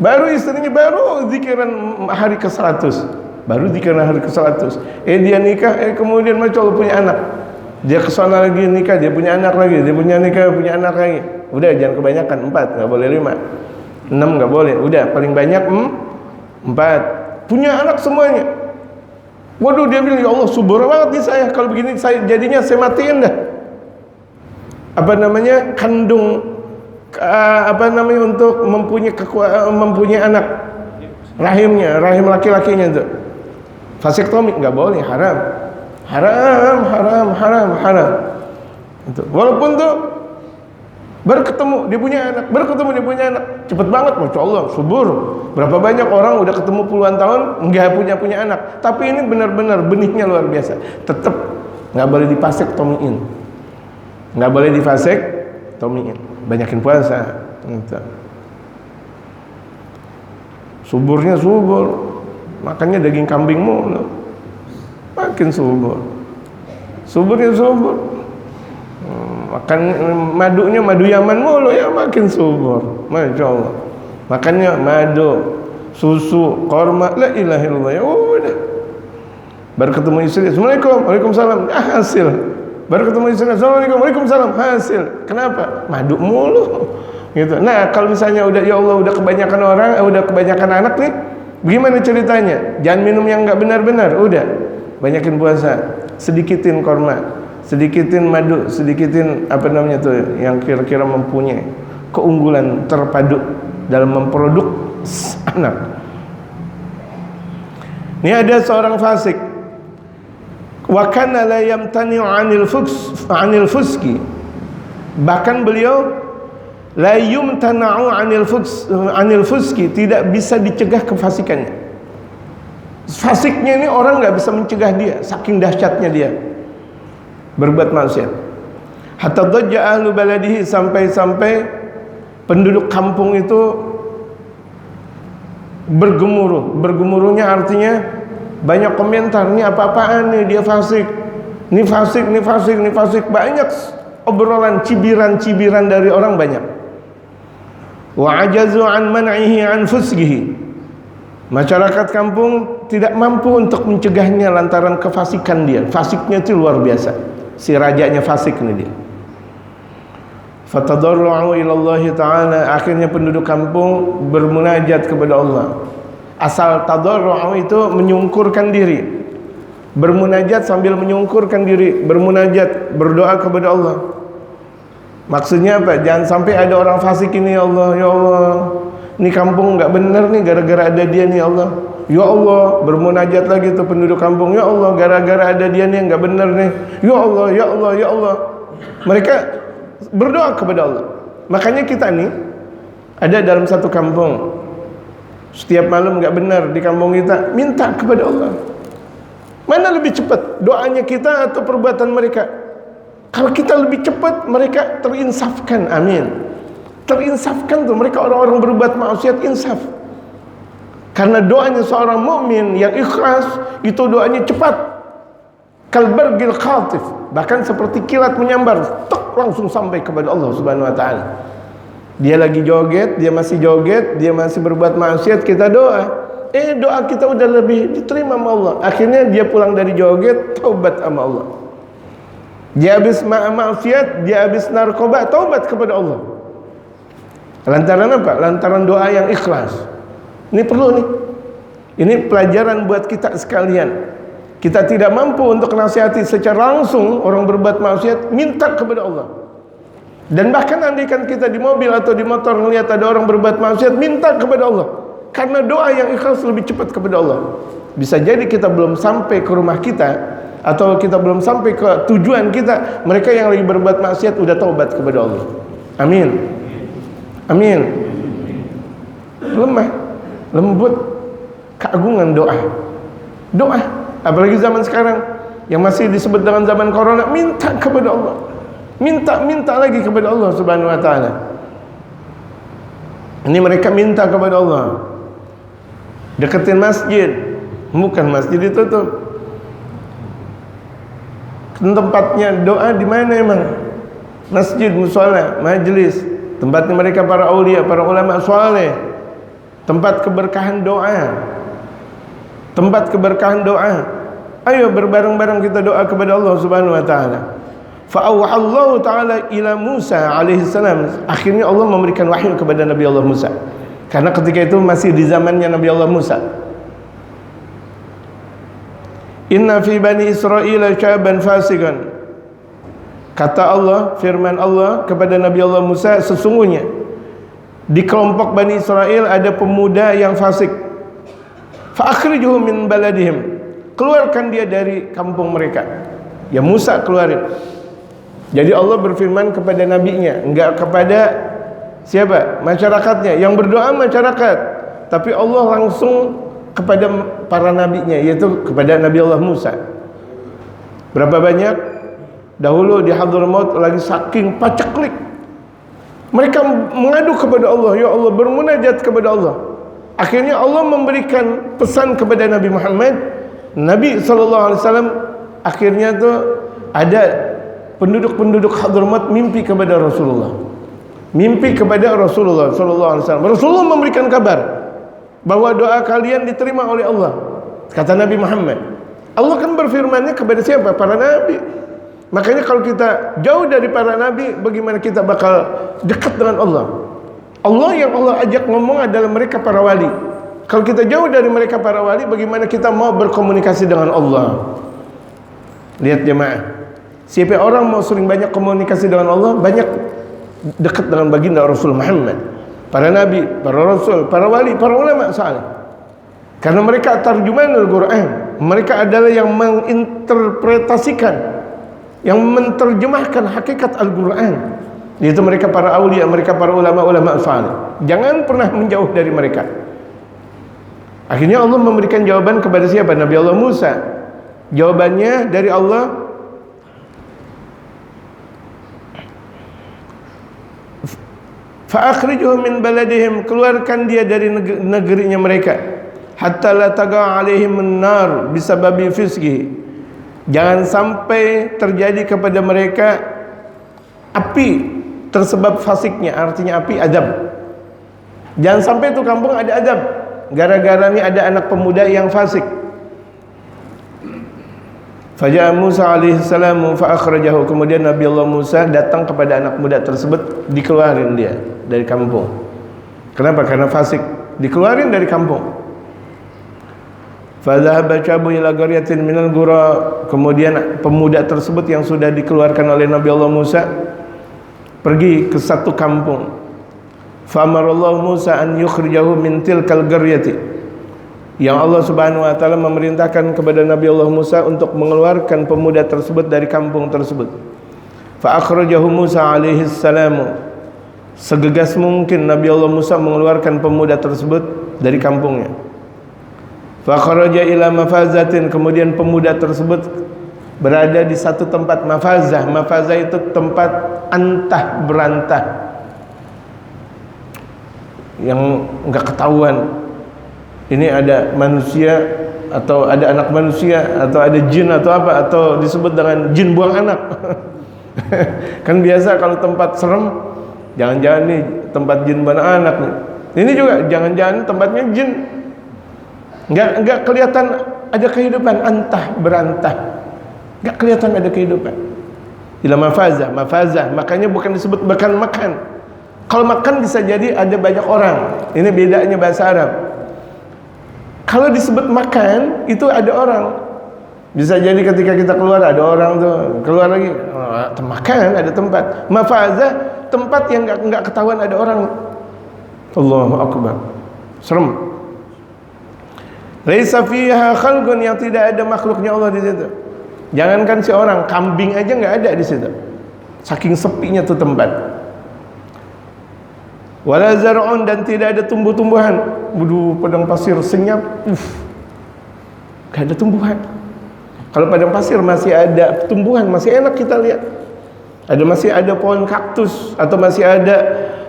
Baru istrinya baru zikiran hari ke-100, baru zikiran hari ke-100. Dia nikah, kemudian masya Allah punya anak. Dia kesana lagi nikah, dia punya anak lagi, dia punya nikah, punya anak lagi. Udah jangan kebanyakan, 4, nggak boleh 5, 6 nggak boleh. Udah paling banyak 4. Punya anak semuanya. Waduh, dia bilang, ya Allah subur banget nih saya. Kalau begini saya jadinya saya matiin dah. Kandung untuk mempunyai anak. Rahimnya, rahim laki-lakinya itu. Vasektomi nggak boleh, haram. Haram, haram, haram, haram. Itu. Walaupun tuh baru ketemu dia punya anak, baru ketemu dia punya anak, cepet banget, masya Allah, subur. Berapa banyak orang udah ketemu puluhan tahun nggak punya anak, tapi ini benar-benar benihnya luar biasa. Tetap nggak boleh divasektomiin, nggak boleh divasektomiin. Banyakin puasa, gitu. Suburnya subur, makanya daging kambing mulu, makin subur. Suburnya subur. Makan madunya madu Yaman mulu ya, makin subur, masya Allah. Makannya madu, susu, korma, la ilaha illallah, ya udah. Baru ketemu istri, assalamualaikum, waalaikumsalam, hasil. Baru ketemu istri, assalamualaikum, waalaikumsalam, hasil. Kenapa? Madu mulu, gitu. Nah kalau misalnya udah, ya Allah, udah kebanyakan orang, udah kebanyakan anak nih, gimana ceritanya? Jangan minum yang nggak benar-benar, udah. Banyakin puasa, sedikitin korma, sedikitin madu, sedikitin yang kira-kira mempunyai keunggulan terpadu dalam memproduk anak. Ini ada seorang fasik, wa kana la yamtani'u 'anil fuski. Bahkan beliau la yumtana'u 'anil fuski, tidak bisa dicegah kefasikannya. Fasiknya ini orang nggak bisa mencegah dia, saking dahsyatnya dia berbuat maksiat. Hatta dhajja ahlu baladihi, sampai penduduk kampung itu bergemuruh. Bergemuruhnya artinya banyak komentar, ini apa-apaan nih, dia fasik, ini fasik, ini fasik, ini fasik. Banyak obrolan, cibiran-cibiran dari orang banyak. Wa ajazu an man'ihi an fusqihi. Masyarakat kampung tidak mampu untuk mencegahnya lantaran kefasikan dia. Fasiknya itu luar biasa. Si rajanya fasik ini dia. Fatadarru'u ila Allah Ta'ala, akhirnya penduduk kampung bermunajat kepada Allah. Asal tadarru'u itu menyungkurkan diri, bermunajat sambil menyungkurkan diri, bermunajat, berdoa kepada Allah. Maksudnya apa? Jangan sampai ada orang fasik ini, ya Allah, ya Allah, ini kampung nggak benar nih gara-gara ada dia nih, ya Allah. Ya Allah, bermunajat lagi tuh penduduk kampung, ya Allah, gara-gara ada dia nih nggak benar nih, ya Allah, ya Allah, ya Allah. Mereka berdoa kepada Allah. Makanya kita nih ada dalam satu kampung, setiap malam nggak benar di kampung kita, minta kepada Allah. Mana lebih cepat, doanya kita atau perbuatan mereka? Kalau kita lebih cepat, mereka terinsafkan. Amin. Terinsafkan tuh, mereka orang-orang berbuat maksiat insaf. Karena doanya seorang mukmin yang ikhlas itu doanya cepat, kalbargil khatif, bahkan seperti kilat menyambar, tek, langsung sampai kepada Allah Subhanahu wa taala. Dia lagi joget, dia masih joget, dia masih berbuat maksiat, kita doa, doa kita udah lebih diterima sama Allah. Akhirnya dia pulang dari joget, taubat sama Allah. Dia habis maksiat, dia habis narkoba, taubat kepada Allah. Lantaran apa? Lantaran doa yang ikhlas. Ini perlu nih. Ini pelajaran buat kita sekalian. Kita tidak mampu untuk nasihati secara langsung orang berbuat maksiat, minta kepada Allah. Dan bahkan andaikan kita di mobil atau di motor melihat ada orang berbuat maksiat, minta kepada Allah. Karena doa yang ikhlas lebih cepat kepada Allah. Bisa jadi kita belum sampai ke rumah kita, atau kita belum sampai ke tujuan kita, mereka yang lagi berbuat maksiat udah taubat kepada Allah. Amin. Amin. Lemah, lembut, keagungan doa. Doa, apalagi zaman sekarang yang masih disebut dengan zaman corona, minta kepada Allah. Minta lagi kepada Allah Subhanahu wa taala. Ini mereka minta kepada Allah. Deketin masjid, bukan masjid ditutup. Tempatnya doa di mana emang? Masjid, mushola, majlis, tempatnya mereka para aulia, para ulama saleh. Tempat keberkahan doa. Tempat keberkahan doa. Ayo berbareng-bareng kita doa kepada Allah Subhanahu wa taala. Fa'awhallahu ta'ala ila Musa alaihi salam. Akhirnya Allah memberikan wahyu kepada Nabi Allah Musa. Karena ketika itu masih di zamannya Nabi Allah Musa. Inna fi bani Israil syaban fasikan. Kata Allah, firman Allah kepada Nabi Allah Musa, sesungguhnya di kelompok Bani Israel ada pemuda yang fasik. Fa akhrijuhu min baladihim. Keluarkan dia dari kampung mereka. Ya Musa keluarin. Jadi Allah berfirman kepada nabinya, enggak kepada siapa? Masyarakatnya. Yang berdoa masyarakat, tapi Allah langsung kepada para nabinya, yaitu kepada Nabi Allah Musa. Berapa banyak? Dahulu di Hadramaut lagi saking paceklik, mereka mengadu kepada Allah, ya Allah, bermunajat kepada Allah. Akhirnya Allah memberikan pesan kepada Nabi Muhammad, Nabi SAW. Akhirnya tuh ada penduduk-penduduk Hadramaut mimpi kepada Rasulullah, mimpi kepada Rasulullah SAW. Rasulullah memberikan kabar bahwa doa kalian diterima oleh Allah. Kata Nabi Muhammad, Allah kan berfirmannya kepada siapa? Para nabi. Makanya kalau kita jauh dari para nabi, bagaimana kita bakal dekat dengan Allah? Allah yang Allah ajak ngomong adalah mereka para wali. Kalau kita jauh dari mereka para wali, bagaimana kita mau berkomunikasi dengan Allah? Lihat jemaah, siapa orang mau sering banyak komunikasi dengan Allah, banyak dekat dengan baginda Rasul Muhammad, para nabi, para rasul, para wali, para ulama saleh. Karena mereka tarjumanul Quran, mereka adalah yang menginterpretasikan, yang menerjemahkan hakikat Al-Quran. Yaitu mereka para aulia, mereka para ulama-ulama saleh. Jangan pernah menjauh dari mereka. Akhirnya Allah memberikan jawaban kepada siapa? Nabi Allah Musa. Jawabannya dari Allah, fa'akhrijuhu min baladihim, keluarkan dia dari negerinya mereka, hatta la taga alaihim an-nar bisababi fisqihi. Jangan sampai terjadi kepada mereka api tersebab fasiknya, artinya api adab. Jangan sampai itu kampung ada adab gara-gara ini ada anak pemuda yang fasik. Faja'a Musa alaihi salam fa akhrajahu. Kemudian Nabi Allah Musa datang kepada anak muda tersebut, dikeluarin dia dari kampung. Kenapa? Karena fasik, dikeluarin dari kampung. Fadhahaba syabu ila qaryatin minal qura. Kemudian pemuda tersebut yang sudah dikeluarkan oleh Nabi Allah Musa pergi ke satu kampung. Famarallahu Musa an yukhrijahu min tilkal qaryati. Yang Allah Subhanahu wa taala memerintahkan kepada Nabi Allah Musa untuk mengeluarkan pemuda tersebut dari kampung tersebut. Fa akhrajahu Musa alaihi salam. Segegas mungkin Nabi Allah Musa mengeluarkan pemuda tersebut dari kampungnya. Fa kharaja ila mafazatin, kemudian pemuda tersebut berada di satu tempat mafazah. Mafazah itu tempat antah berantah yang enggak ketahuan ini ada manusia atau ada anak manusia atau ada jin atau apa, atau disebut dengan jin buang anak. Kan biasa kalau tempat serem, jangan-jangan nih tempat jin buang anak nih. Ini juga jangan-jangan tempatnya jin. Enggak kelihatan ada kehidupan, antah berantah. Enggak kelihatan ada kehidupan. Ila mafazah, makanya bukan disebut makan. Kalau makan bisa jadi ada banyak orang. Ini bedanya bahasa Arab. Kalau disebut makan itu ada orang. Bisa jadi ketika kita keluar ada orang tuh, keluar lagi makan, ada tempat. Mafazah, tempat yang enggak ketahuan ada orang. Allahu akbar. Serem. Laisa fiha khalqun, yang tidak ada makhluknya Allah di situ. Jangankan si orang, kambing aja enggak ada di situ. Saking sepinya tuh tempat. Wala zar'un, dan tidak ada tumbuh-tumbuhan. Waduh, padang pasir senyap. Enggak ada tumbuhan. Kalau padang pasir masih ada tumbuhan, masih enak kita lihat. Masih ada pohon kaktus, atau masih ada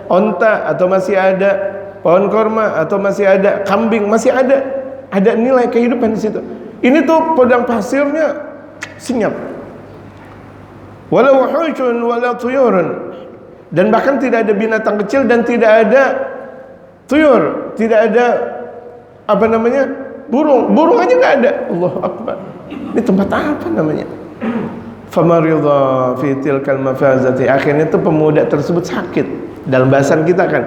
onta, atau masih ada pohon korma, atau masih ada kambing, masih ada nilai kehidupan di situ. Ini tuh padang pasirnya senyap. Wala wuhujun wala tuyurun, dan bahkan tidak ada binatang kecil dan tidak ada tuyur, tidak ada burung aja nggak ada. Allahu akbar. Ini tempat apa namanya? Famaridha fi tilkal mafazati, akhirnya itu pemuda tersebut sakit. Dalam bahasan kita kan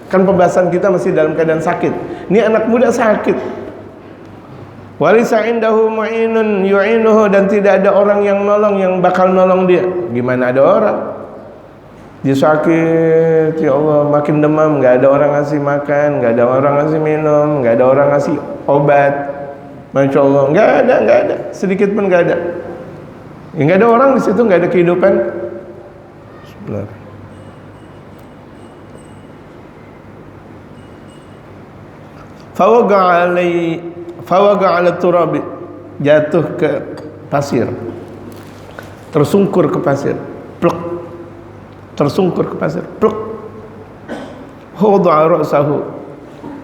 pembahasan kita masih dalam keadaan sakit. Ini anak muda sakit. Walisa indahu mu'inun yu'inuhu, dan tidak ada orang yang bakal nolong dia. Gimana ada orang? Dia sakit, ya Allah, makin demam, nggak ada orang ngasih makan, nggak ada orang ngasih minum, nggak ada orang ngasih obat. Masya Allah, nggak ada, sedikit pun nggak ada. Ya, nggak ada orang di situ, nggak ada kehidupan. Sebenarnya. Fawaga ala turabi, jatuh ke pasir, tersungkur ke pasir, pluk. Tersungkur ke pasir, pluk. Wada'a ra'sahu,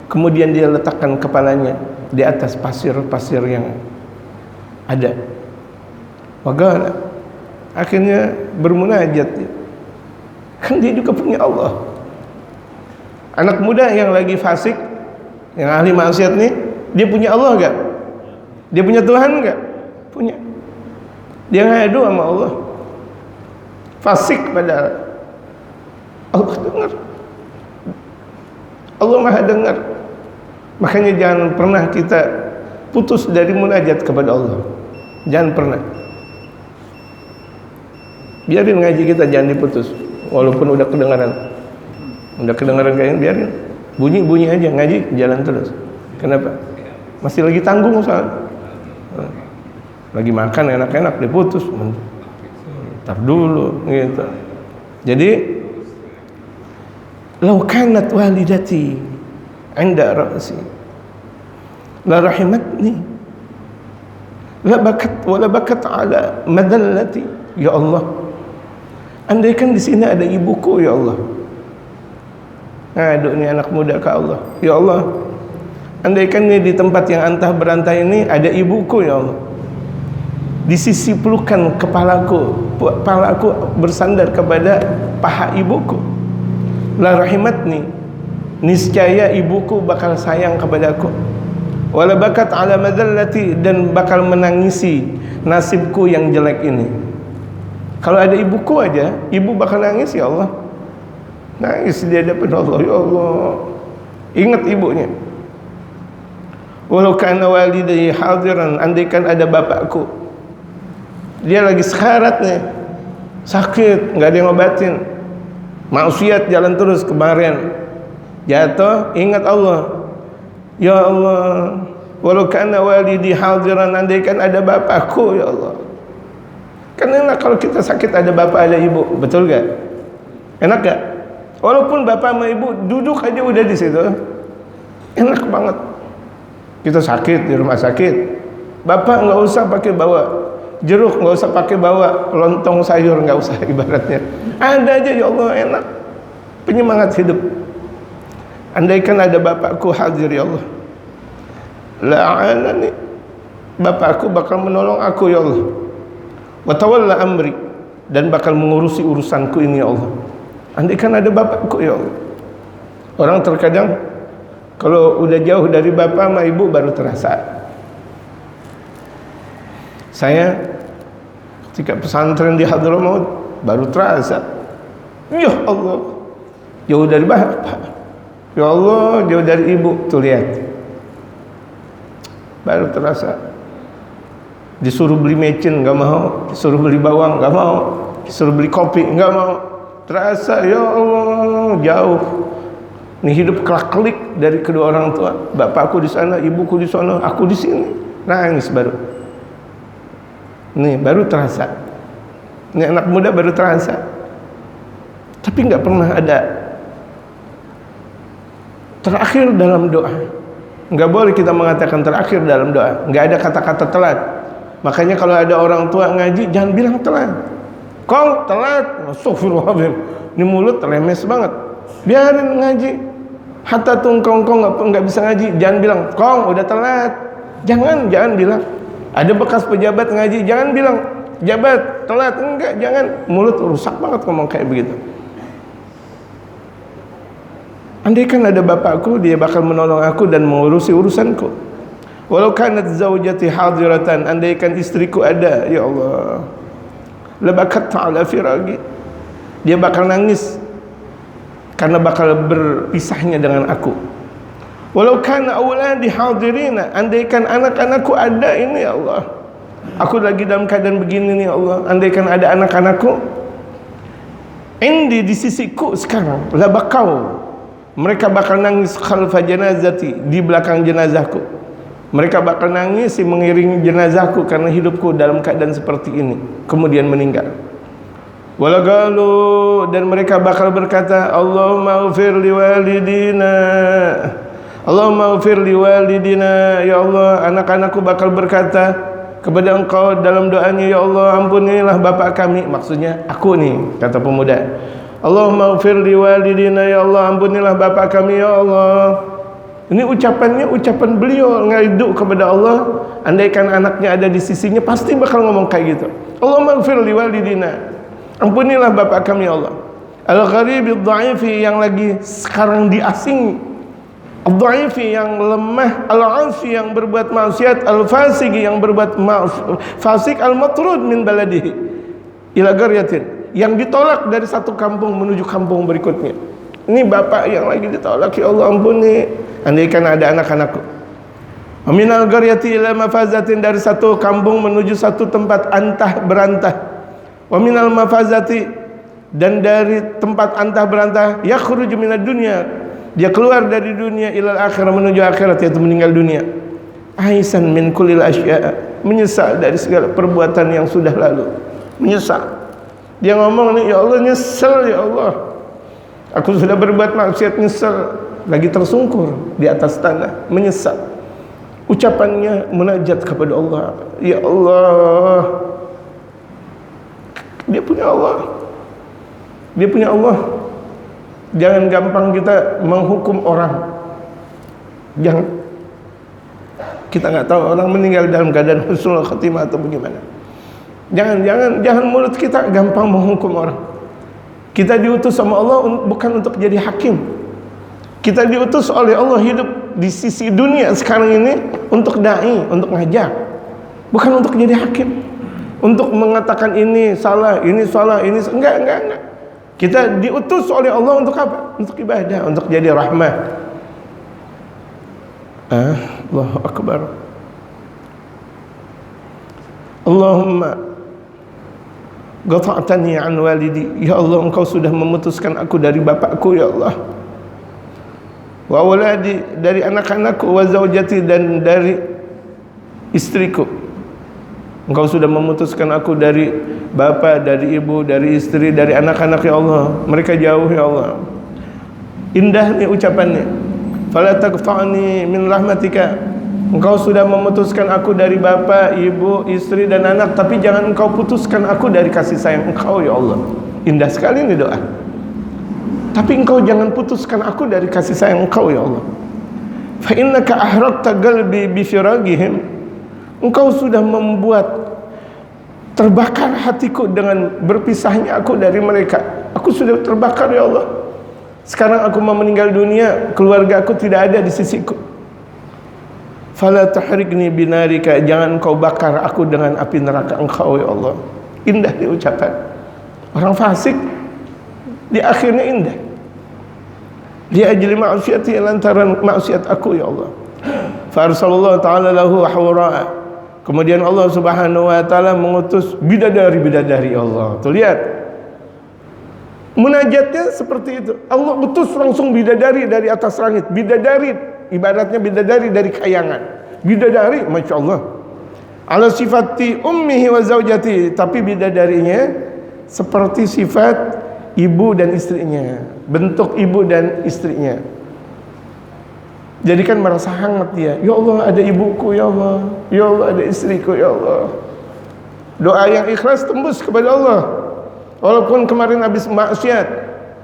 kemudian dia letakkan kepalanya di atas pasir-pasir yang ada. Wagala, akhirnya bermunajat. Kan dia juga punya Allah. Anak muda yang lagi fasik, yang ahli maksiat nih, dia punya Allah enggak? Dia punya Tuhan enggak? Punya. Dia ngadu sama Allah. Fasik padahal Allah dengar. Allah Maha dengar. Makanya jangan pernah kita putus dari munajat kepada Allah. Jangan pernah. Biarin ngaji kita jangan diputus, walaupun udah kedengaran. Kayaknya biarin. Bunyi aja, ngaji jalan terus. Kenapa? Masih lagi tanggung soalnya. Lagi makan enak-enak diputus. Ntar dulu gitu. Jadi law kanat walidati 'inda ra'si la rahimatni la bakat ala madallati. Ya Allah, andaikan di sini ada ibuku ya Allah. Ngadu nih anak muda ke Allah. Ya Allah, andaikan nih di tempat yang antah berantah ini ada ibuku ya Allah. Di sisi pelukan kepalaku bersandar kepada paha ibuku. La rahimatni, niscaya ibuku bakal sayang kepadaku. Wala bakat ala madallati, dan bakal menangisi nasibku yang jelek ini. Kalau ada ibuku aja, ibu bakal nangis ya Allah. Nangis dia depan Allah, ya Allah. Ingat ibunya. Walau kana walidayya hadiran, andaikan ada bapakku, dia lagi sekarat nih, sakit, nggak ada yang ngobatin, maksiat jalan terus, kemarin jatuh, ingat Allah. Ya Allah, walau kana walidi hadiran, andaikan ada bapakku ya Allah. Kan enak kalau kita sakit ada bapak ada ibu, betul gak? Enak gak? Walaupun bapak sama ibu duduk aja udah di situ, Enak banget. Kita sakit di rumah sakit, bapak nggak usah pakai bawa jeruk, nggak usah pakai bawa lontong sayur, nggak usah ibaratnya. Ada aja, ya Allah, enak. Penyemangat hidup. Andaikan ada bapakku hadir, ya Allah, la'anani, bapakku bakal menolong aku, ya Allah, wa tawalla amri, dan bakal mengurusi urusanku ini, ya Allah. Andaikan ada bapakku, ya Allah. Orang terkadang kalau udah jauh dari bapak sama ibu baru terasa. Saya ketika pesantren di Hadramaut baru terasa. Ya Allah, jauh dari bapak, ya Allah, jauh dari ibu. Tuh lihat, baru terasa. Disuruh beli mecin nggak mau, disuruh beli bawang nggak mau, disuruh beli kopi nggak mau. Terasa, ya Allah, jauh. Ini hidup kelak-kelik dari kedua orang tua. Bapakku di sana, ibuku di sana, aku di sini. Nangis baru. Nih baru terasa. Ini anak muda baru terasa. Tapi nggak pernah ada terakhir dalam doa. Nggak boleh kita mengatakan terakhir dalam doa. Nggak ada kata-kata telat. Makanya kalau ada orang tua ngaji, jangan bilang telat. Kong telat, astagfirullahaladzim. Ini mulut lemes banget. Biarin ngaji. Hatta tungkong nggak bisa ngaji, jangan bilang kong udah telat. Jangan bilang. Ada bekas pejabat ngaji, jangan bilang jabat telat, enggak, jangan. Mulut rusak banget ngomong kayak begitu. Andaikan ada bapakku, dia bakal menolong aku dan mengurusi urusanku. Walau kanat zaujati hadiratan, andaikan istriku ada, ya Allah, labakat ta'ala firagi, dia bakal nangis karena bakal berpisahnya dengan aku. Walau kana awladi hadirina, andaikan anak-anakku ada ini, ya Allah, aku lagi dalam keadaan begini nih, ya Allah, andaikan ada anak-anakku indi di sisiku sekarang, labakau, mereka bakal nangis khalfa janazati, di belakang jenazahku. Mereka bakal nangis mengiringi jenazahku karena hidupku dalam keadaan seperti ini, kemudian meninggal. Walagalu, dan mereka bakal berkata, Allahumma ghfir liwalidina, Allahumma ghfir liwalidina, ya Allah, anak-anakku bakal berkata kepada engkau dalam doanya, ya Allah, ampunilah bapak kami, maksudnya aku nih, kata pemuda. Allahumma ghfir liwalidina, ya Allah, ampunilah bapak kami, ya Allah. Ini ucapannya ucapan beliau ngadu kepada Allah. Andaikan anaknya ada di sisinya, pasti bakal ngomong kayak gitu. Allahumma ghfir liwalidina, ampunilah bapak kami, ya Allah. Al-gharib al-dha'ifi, yang lagi sekarang diasingi, al-dha'ifi yang lemah, al-'asi yang berbuat maksiat, al-fasiki yang berbuat fasik, al-matrud min baladihi ila qaryatin, yang ditolak dari satu kampung menuju kampung berikutnya. Ini bapak yang lagi ditolak, ya Allah, ampuni. Andaikan ada anak-anakku. Minal qaryati ila mafazatin, dari satu kampung menuju satu tempat antah berantah. Wa minal mafazati, dan dari tempat antah berantah, yakhruju minad dunya, dia keluar dari dunia, ilal akhirah, menuju akhirat, yaitu meninggal dunia. Aisan min kullil asya'a, menyesal dari segala perbuatan yang sudah lalu, menyesal. Dia ngomong nih, ya Allah, nyesel, ya Allah, aku sudah berbuat maksiat, nyesel, lagi tersungkur di atas tanah, menyesal. Ucapannya munajat kepada Allah, ya Allah, dia punya Allah, dia punya Allah. Jangan gampang kita menghukum orang. Jangan. Kita nggak tahu orang meninggal dalam keadaan husnul khatimah atau bagaimana. Jangan mulut kita gampang menghukum orang. Kita diutus sama Allah bukan untuk jadi hakim. Kita diutus oleh Allah hidup di sisi dunia sekarang ini untuk dai, untuk ngajak, bukan untuk jadi hakim, untuk mengatakan ini salah, ini salah, ini enggak. Kita diutus oleh Allah untuk apa? Untuk ibadah, untuk jadi rahmah. Allahu Akbar. Allahumma qata'tani an walidi, ya Allah, engkau sudah memutuskan aku dari bapakku, ya Allah. Wa waladi, dari anak-anakku, wa zaujati, dan dari istriku. Engkau sudah memutuskan aku dari bapa, dari ibu, dari istri, dari anak-anak, ya Allah. Mereka jauh, ya Allah. Indah nih ucapannya. fala taqta'ni min rahmatika. Engkau sudah memutuskan aku dari bapa, ibu, istri dan anak, tapi jangan engkau putuskan aku dari kasih sayang engkau ya Allah. Indah sekali ini doa. Tapi engkau jangan putuskan aku dari kasih sayang engkau ya Allah. Fa innaka ahraqta qalbi bi firagihim. Engkau sudah membuat terbakar hatiku dengan berpisahnya aku dari mereka. Aku sudah terbakar ya Allah. Sekarang aku mau meninggal dunia, keluarga aku tidak ada di sisiku. Fala tahriqni binarika, jangan engkau bakar aku dengan api neraka engkau ya Allah. Indah diucapkan. Orang fasik di akhirnya indah. Dia ajli ma'siyati, lantaran maksiat aku ya Allah. Fa arsalallahu ta'ala lahu hawra'a. Kemudian Allah Subhanahu wa taala mengutus bidadari-bidadari Allah. Tuh lihat. Munajatnya seperti itu. Allah utus langsung bidadari dari atas langit. Bidadari ibaratnya bidadari dari kayangan. Bidadari, Masya Allah. Ala sifati ummihi wa zaujati, tapi bidadarinya seperti sifat ibu dan istrinya, bentuk ibu dan istrinya. Jadi kan merasa hangat dia. Ya Allah, ada ibuku ya Allah. Ya Allah, ada istriku ya Allah. Doa yang ikhlas tembus kepada Allah. Walaupun kemarin habis maksiat,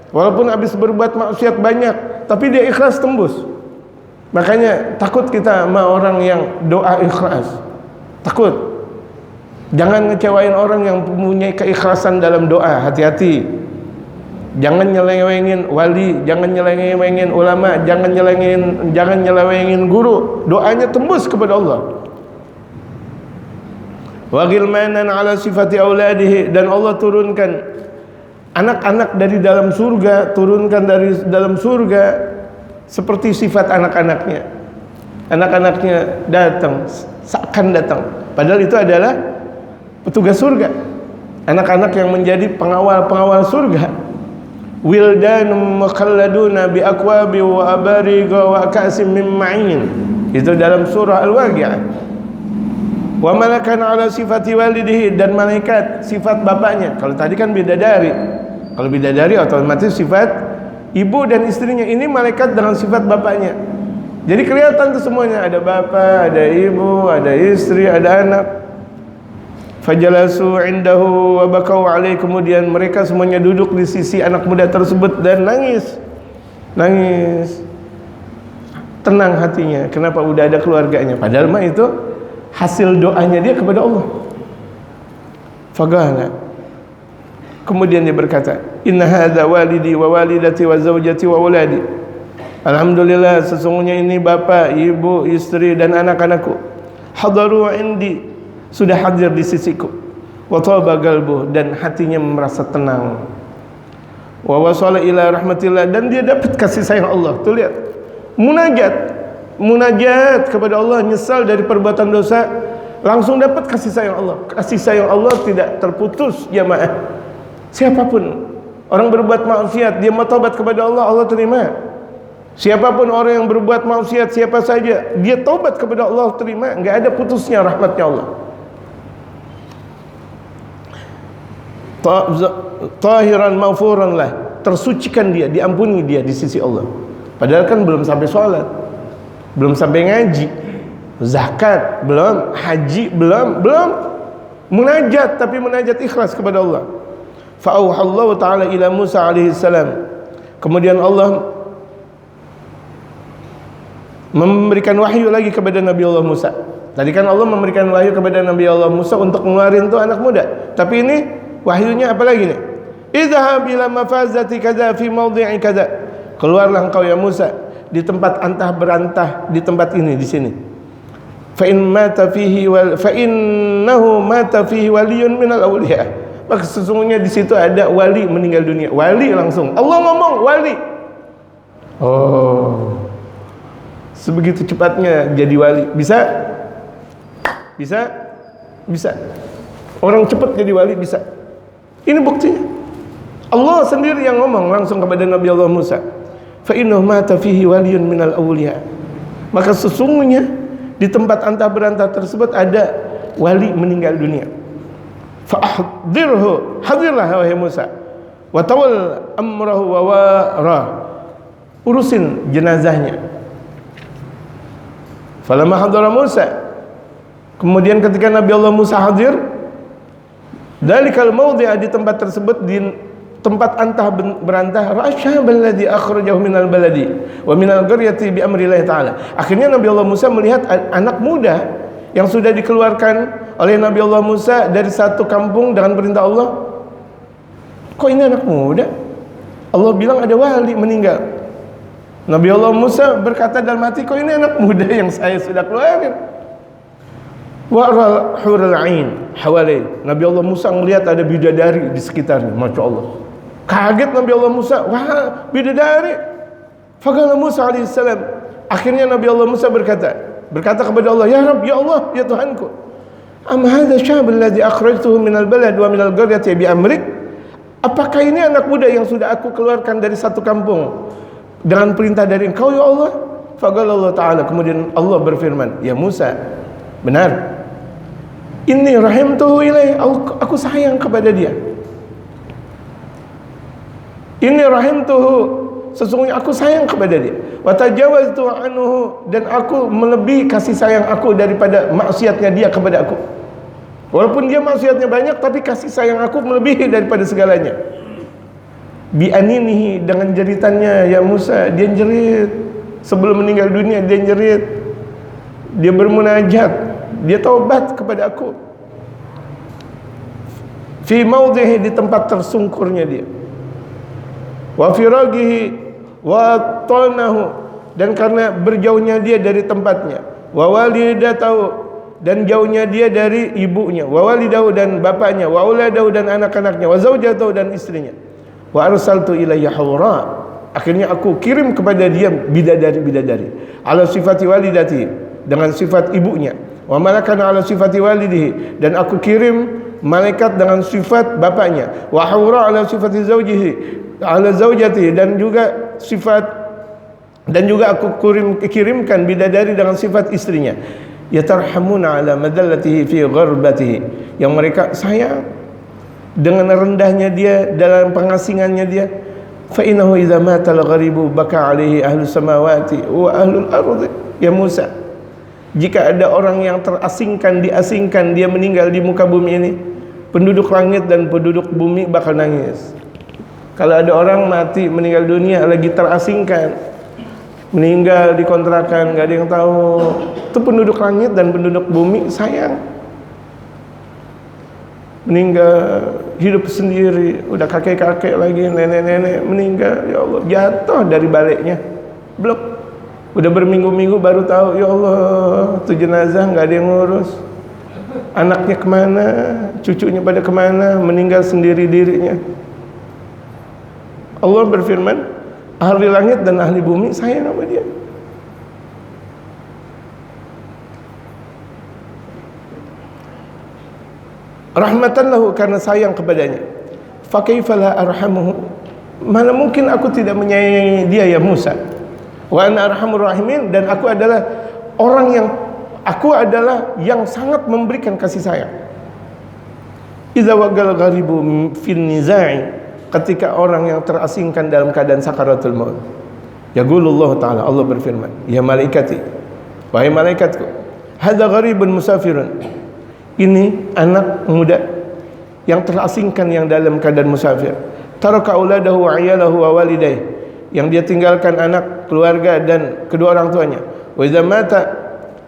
walaupun habis berbuat maksiat banyak, tapi dia ikhlas tembus. Makanya takut kita sama orang yang doa ikhlas. Takut. Jangan ngecewain orang yang mempunyai keikhlasan dalam doa. Hati-hati. Jangan nyelewengin wali, jangan nyelewengin ulama, jangan nyelewengin guru. Doanya tembus kepada Allah. Wa ghilmanan ala sifati auladihi, dan Allah turunkan anak-anak dari dalam surga, turunkan dari dalam surga seperti sifat anak-anaknya. Anak-anaknya datang, seakan datang, padahal itu adalah petugas surga. Anak-anak yang menjadi pengawal-pengawal surga. Wildanum mukhalladuna bi akwabi wa abariga wa ka'sim min ma'in. Itu dalam surah Al-Waqi'ah. Wa malakan ala sifati walidihi, dan malaikat sifat bapaknya. Kalau tadi kan bidadari. Kalau bidadari otomatis sifat ibu dan istrinya. Ini malaikat dengan sifat bapaknya. Jadi kelihatan tuh semuanya, ada bapak, ada ibu, ada istri, ada anak. Fajalasu indahu wa bakau alaih, kemudian mereka semuanya duduk di sisi anak muda tersebut dan nangis. Nangis. Tenang hatinya. Kenapa? Udah ada keluarganya. Padahal mah itu hasil doanya dia kepada Allah. Fagana. Kemudian dia berkata, inna hadza walidi wa walidati wa zaujati wa waladi. Alhamdulillah, sesungguhnya ini bapak, ibu, istri dan anak-anakku. Hadaru indi, sudah hadir di sisiku. Wa taba qalbuh, dan hatinya merasa tenang. Wa wasala ila rahmatillah, dan dia dapat kasih sayang Allah. Tuh lihat. Munajat kepada Allah, nyesal dari perbuatan dosa, langsung dapat kasih sayang Allah. Kasih sayang Allah tidak terputus, jamaah. Siapapun orang berbuat maksiat, dia mau taubat kepada Allah, Allah terima. Siapapun orang yang berbuat maksiat, siapa saja, dia taubat kepada Allah, terima. Enggak ada putusnya rahmatnya Allah. Tahiran maghfuran lah, tersucikan dia, diampuni dia di sisi Allah. Padahal kan belum sampai sholat, belum sampai ngaji, zakat belum, haji belum, munajat, tapi munajat ikhlas kepada Allah. Fa'auhallahu ta'ala ila Musa alaihi salam. Kemudian Allah memberikan wahyu lagi kepada Nabi Allah Musa. Tadi kan Allah memberikan wahyu kepada Nabi Allah Musa untuk ngeluarin tuh anak muda. Tapi ini wahyunya apa lagi nih? Idhhab ila mafazati kadza fi mawdi'i kadza. Keluarlah engkau ya Musa di tempat antah berantah, di tempat ini, di sini. Fa innahu mata fihi waliyun minal awliya. Maka sesungguhnya di situ ada wali meninggal dunia. Wali langsung. Allah ngomong wali. Oh. Sebegitu cepatnya jadi wali. Bisa? Orang cepat jadi wali bisa. Ini buktinya. Allah sendiri yang ngomong langsung kepada Nabi Allah Musa. Fa innahu mata fihi waliyun minal awliya. Maka sesungguhnya di tempat antah berantah tersebut ada wali meninggal dunia. Fa ahdirhu, hadirlah wahai Musa. Wa tawal amrahu wa wara. Urusin jenazahnya. Falamma hadara Musa, kemudian ketika Nabi Allah Musa hadir, dalikal mawdi'a, di tempat tersebut, di tempat antah berantah, ra'asyabal ladzi akhrajahu minal baladi wa minal qaryati bi amrillah ta'ala. Akhirnya Nabi Allah Musa melihat anak muda yang sudah dikeluarkan oleh Nabi Allah Musa dari satu kampung dengan perintah Allah. Kok ini anak muda? Allah bilang ada wali meninggal. Nabi Allah Musa berkata dalam hati, kok ini anak muda yang saya sudah keluarin. Wa'ral hurul ain hawalai. Nabi Allah Musa melihat ada bidadari di sekitarnya. Masya Allah, kaget Nabi Allah Musa, wah, bidadari. Faqala Musa alaihissalam, akhirnya Nabi Allah Musa berkata kepada Allah, ya Rabb, ya Allah, ya Tuhanku, am hadha syabul ladzi akhrajtuhu minal balad wa minal qaryati bi amrik? Apakah ini anak muda yang sudah aku keluarkan dari satu kampung dengan perintah dari Engkau, ya Allah? Faqala Allah Ta'ala, kemudian Allah berfirman, ya Musa, benar, inni rahimtuhu ilaih, aku sayang kepada dia. Inni rahimtuhu, sesungguhnya aku sayang kepada dia. Wa tajawaztu anhu, dan aku melebihi kasih sayang aku daripada maksiatnya dia kepada aku. Walaupun dia maksiatnya banyak, tapi kasih sayang aku melebihi daripada segalanya. Bi aninihi, dengan jeritannya, ya Musa, dia jerit sebelum meninggal dunia, dia jerit, dia bermunajat, dia taubat kepada aku. Fi maudhihi, di tempat tersungkurnya dia. Wa firagihi wa talnahu, dan karena berjauhnya dia dari tempatnya. Wa walidatahu, dan jauhnya dia dari ibunya. Wa walidahu, dan bapaknya. Wa auladahu, dan anak-anaknya. Wa zaujatahu, dan istrinya. Wa arsaltu ilayya hawra, akhirnya aku kirim kepada dia bidadari ala sifati walidati, dengan sifat ibunya. Wa malakan ala sifati walidihi, dan aku kirim malaikat dengan sifat bapaknya. Wa hawra ala sifati zaujihi ala zaujati, dan juga aku kirimkan bidadari dengan sifat istrinya. Yatarhamuna ala madallatihi fi gharbatihi, yang mereka sayang dengan rendahnya dia dalam pengasingannya dia. Fa innahu idza mata al-gharibu baka alaihi ahlus samawati wa ahlul ardi. Ya Musa, jika ada orang yang terasingkan, diasingkan, dia meninggal di muka bumi ini, penduduk langit dan penduduk bumi bakal nangis. Kalau ada orang mati, meninggal dunia, lagi terasingkan, meninggal di kontrakan, gak ada yang tahu, itu penduduk langit dan penduduk bumi sayang. Meninggal, hidup sendiri, udah kakek-kakek lagi, nenek-nenek meninggal, ya Allah, jatuh dari baliknya, blok, udah berminggu-minggu baru tahu, ya Allah, itu jenazah gak ada yang ngurus, anaknya kemana, cucunya pada kemana, meninggal sendiri dirinya. Allah berfirman, ahli langit dan ahli bumi sayang sama dia. Rahmatan lahu, karena sayang kepadanya. Fa kaifa la arhamuhu, mana mungkin aku tidak menyayangi dia, ya Musa. Wa ana arhamur rahimin, dan aku adalah yang sangat memberikan kasih sayang. Idza wagal gharibu fil nizai, ketika orang yang terasingkan dalam keadaan sakaratul maut. Yaqulullah ta'ala, Allah berfirman, ya malaikati, wahai malaikatku, hadza gharibun musafirun, ini anak muda yang terasingkan yang dalam keadaan musafir. Taraka auladahu wa iyalahu wa walidayhi, yang dia tinggalkan anak, keluarga, dan kedua orang tuanya. Wa idza mata,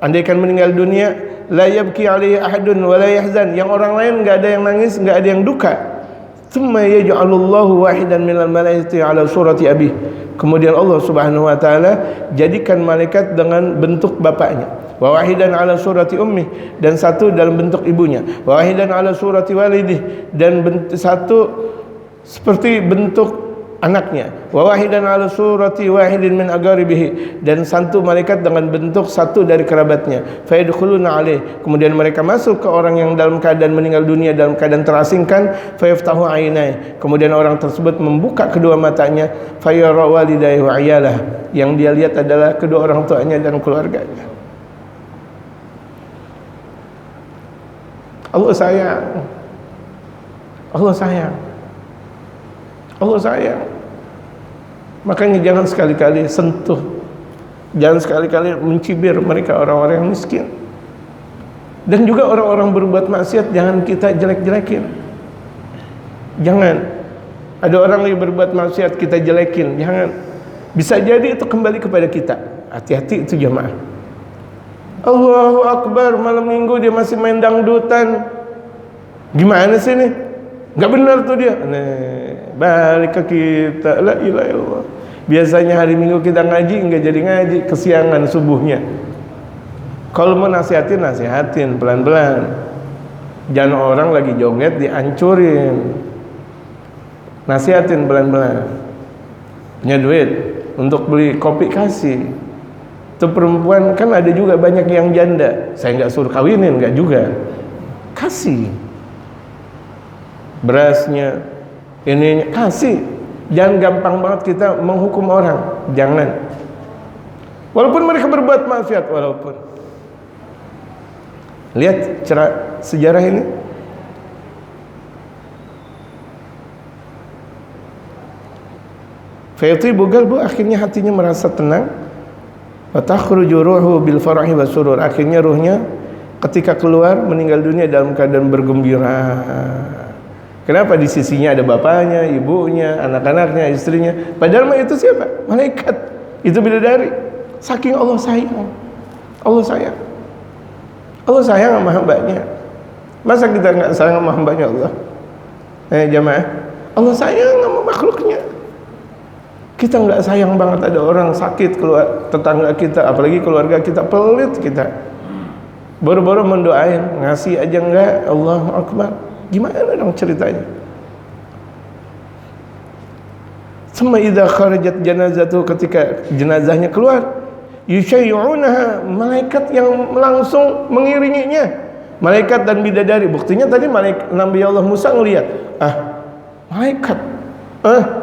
andaikan meninggal dunia, la yabki alaihi ahadun wa la yahzan, yang orang lain enggak ada yang nangis, enggak ada yang duka. Thumma yaj'alullahu wahidan minal malaikati ala surati abih, kemudian Allah Subhanahu wa taala jadikan malaikat dengan bentuk bapaknya. Wa wahidan ala surati ummih, dan satu dalam bentuk ibunya. Wa wahidan ala surati walidih, dan satu seperti bentuk anaknya. Wa wahidan ala surati wahidin min agaribihi, dan satu malaikat dengan bentuk satu dari kerabatnya. Fa yadkhuluna alaih, kemudian mereka masuk ke orang yang dalam keadaan meninggal dunia dalam keadaan terasingkan. Fa yaftahu ainai, kemudian orang tersebut membuka kedua matanya. Fa yara walidayhi wa iyalah, yang dia lihat adalah kedua orang tuanya dan keluarganya. Allah sayang, Allah sayang, Allah sayang. Makanya jangan sekali-kali sentuh Jangan sekali-kali mencibir mereka orang-orang yang miskin. Dan juga orang-orang berbuat maksiat jangan kita jelek-jelekin. Jangan. Ada orang yang berbuat maksiat kita jelekin, jangan. Bisa jadi itu kembali kepada kita. Hati-hati itu jamaah. Allahu Akbar, malam minggu dia masih main dangdutan. Gimana sih nih? Gak benar tuh dia. Nih, balik ke kita. La ilaha illallah. Biasanya hari minggu kita ngaji, enggak jadi ngaji, kesiangan subuhnya. Kalau mau nasihatin pelan-pelan. Jangan orang lagi joget dihancurin. Nasihatin pelan-pelan. Punya duit untuk beli kopi kasih. Itu perempuan kan ada juga banyak yang janda. Saya nggak suruh kawinin, nggak juga. Kasih. Berasnya, ini kasih. Jangan gampang banget kita menghukum orang. Jangan. Walaupun mereka berbuat maksiat, walaupun. Lihat sejarah ini. Fayatibu qalbu, akhirnya hatinya merasa tenang. Wa takhruju ruhu bil farahi wa surur. Akhirnya ruhnya ketika keluar meninggal dunia dalam keadaan bergembira. Kenapa? Di sisinya ada bapaknya, ibunya, anak-anaknya, istrinya. Padahal itu siapa? Malaikat. Itu bidadari. Saking Allah sayang. Allah sayang. Allah sayang sama hambanya. Masa kita nggak sayang sama hambanya Allah? Jamaah, Allah sayang sama makhluknya. Kita nggak sayang banget ada orang sakit, keluar tetangga kita, apalagi keluarga kita pelit kita. Baru-baru mendoain, ngasih aja enggak. Allahu Akbar. Gimana dong ceritanya? Summa idza kharajat janazatu, ketika jenazahnya keluar, yushayyi'unaha, malaikat yang langsung mengiringinya. Malaikat dan bidadari. Buktinya tadi Nabi Allah Musa ngelihat, malaikat,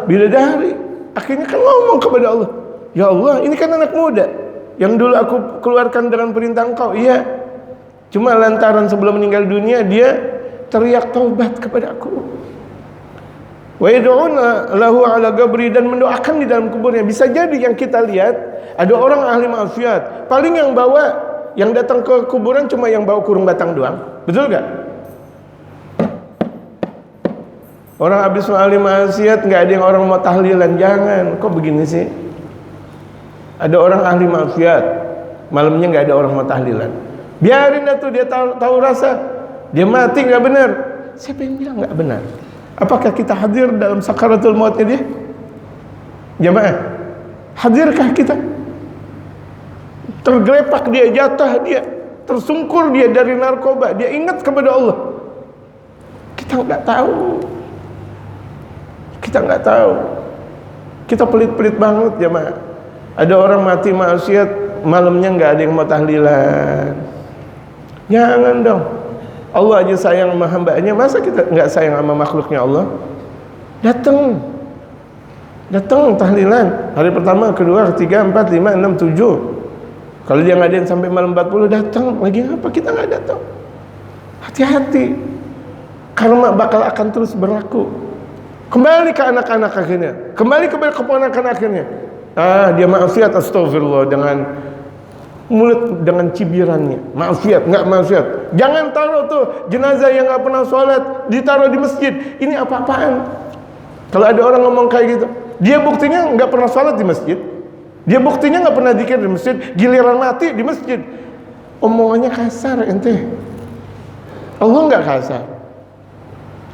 bidadari. Akhirnya kan ngomong kepada Allah, ya Allah, ini kan anak muda yang dulu aku keluarkan dengan perintah Engkau. Iya, cuma lantaran sebelum meninggal dunia dia teriak taubat kepada aku. Wa yad'una lahu ala qabri, dan mendoakan di dalam kuburnya. Bisa jadi yang kita lihat ada orang ahli maksiat, paling yang datang ke kuburan cuma yang bawa kurung batang doang. Betul gak? Orang habis ahli maksiat nggak ada yang orang mau tahlilan. Jangan, kok begini sih? Ada orang ahli maksiat, malamnya nggak ada orang mau tahlilan. Biarin tuh dia tahu rasa. Dia mati nggak benar. Siapa yang bilang nggak benar? Apakah kita hadir dalam sakaratul mautnya dia? Jamaah, hadirkah kita? Tergelepak dia, jatuh dia, tersungkur dia dari narkoba, dia ingat kepada Allah. Kita nggak tahu. Kita nggak tahu. Kita pelit-pelit banget jamaah. Ada orang mati maksiat, malamnya nggak ada yang mau tahlilan. Jangan dong. Allah aja sayang sama hambanya, masa kita nggak sayang sama makhluknya Allah? Datang tahlilan hari pertama, kedua, ketiga, 4, 5, 6, 7. Kalau dia ngadain sampai malam 40, datang. Lagi apa kita nggak datang? Hati-hati, karma bakal akan terus berlaku. Kembali ke anak-anak akhirnya, kembali kepada keponakan akhirnya. Dia maksiat, astagfirullah, dengan mulut, dengan cibirannya, maksiat, nggak maksiat. Jangan taruh tuh jenazah yang nggak pernah sholat ditaruh di masjid. Ini apa-apaan? Kalau ada orang ngomong kayak gitu, dia buktinya nggak pernah sholat di masjid, dia buktinya nggak pernah zikir di masjid, giliran mati di masjid. Omongannya kasar ente. Allah nggak kasar.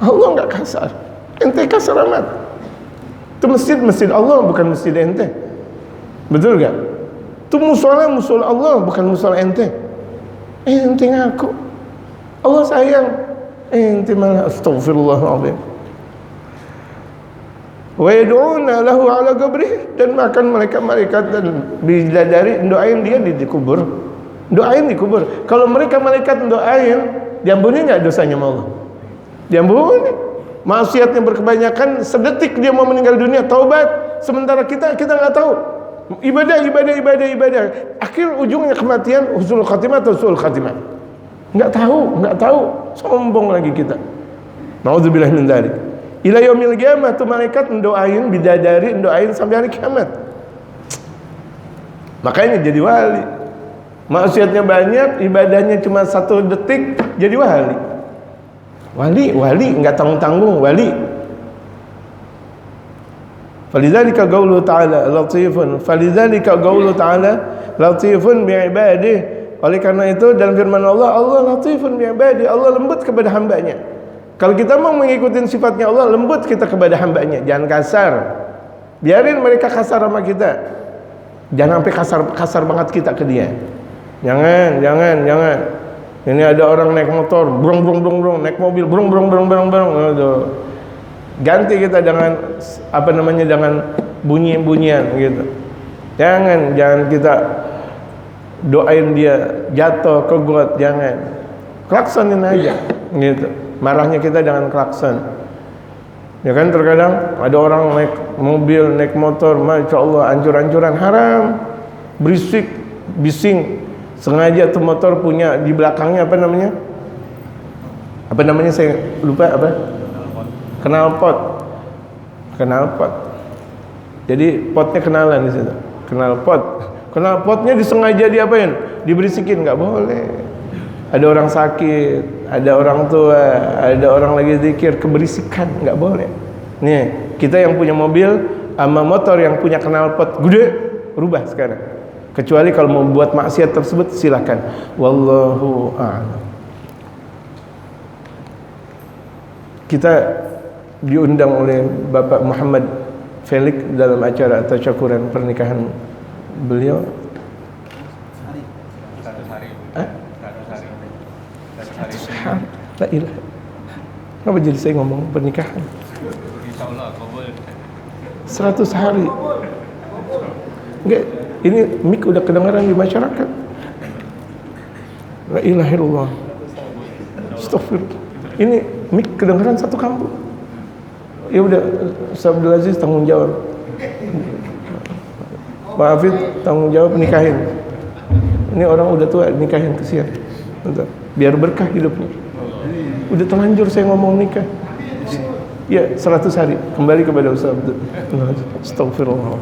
Allah nggak kasar. Ente kasar amat. Itu masjid Allah, bukan masjid ente. Betul gak? Itu musola Allah, bukan musola ente. Ente ngaku Allah sayang, ente malah astagfirullahaladzim. Wa yad'una lahu ala qabrih, dan makan malaikat dan bidadari doain dia di kubur. Doain di kubur. Kalau mereka malaikat doain, diampuni nggak dosanya sama Allah? Diampuni. Maksiatnya berkebanyakan, sedetik dia mau meninggal dunia taubat, sementara kita nggak tahu. Ibadah. Akhir ujungnya kematian, husnul khatimah atau su'ul khatimah. Nggak tahu. Sombong lagi kita. Nauzubillah min dzalik. Ila yaumil qiyamah, tuh malaikat mendoain bidadari, mendoain sampai hari kiamat. Makanya jadi wali. Maksiatnya banyak, ibadahnya cuma 1 detik, jadi wali. Wali enggak tanggung-tanggung, wali. Falidzalika qaulu ta'ala latifun, falidzalika qaulu ta'ala latifun bi'ibadihi. Oleh karena itu dalam firman Allah, Allah latifun bi'ibadihi, Allah lembut kepada hambanya. Kalau kita mau mengikuti sifatnya Allah, lembut kita kepada hambanya, jangan kasar. Biarin mereka kasar sama kita. Jangan sampai kasar banget kita ke dia. Jangan. Ini ada orang naik motor, brong, naik mobil, brong. Aduh. Ganti kita dengan jangan bunyi-bunyian gitu. Jangan kita doain dia jatuh ke got, jangan. Klaksonin aja gitu. Marahnya kita dengan klakson. Ya kan, terkadang ada orang naik mobil, naik motor, Masya Allah, ancur-ancuran, haram, berisik, bising. Sengaja tuh motor punya di belakangnya apa namanya saya lupa apa? Knalpot. Jadi potnya kenalan di situ. Knalpotnya disengaja diapain? Diberisikin, nggak boleh. Ada orang sakit, ada orang tua, ada orang lagi zikir, keberisikan nggak boleh. Nih, kita yang punya mobil sama motor yang punya knalpot gede, rubah sekarang. Kecuali kalau mau buat maksiat tersebut, silakan. Wallahu a'lam. Kita diundang oleh Bapak Muhammad Felix dalam acara tasyakuran pernikahan beliau. 100 hari. 100 hari. La ilaha. Kenapa jadi saya ngomong pernikahan? Insyaallah kabul. 100 hari. Enggak, ini mik udah kedengaran di masyarakat. La ilaha illallah. Astagfirullah. Ini mik kedengaran satu kampung. Ya udah, Ustaz Abdul Aziz tanggung jawab. Pak Hafid tanggung jawab nikahin. Ini orang udah tua, nikahin kesian. Biar berkah hidupnya. Udah terlanjur saya ngomong nikah. Ya 100 hari. Kembali kepada Ustaz Abdul Aziz. Astagfirullah.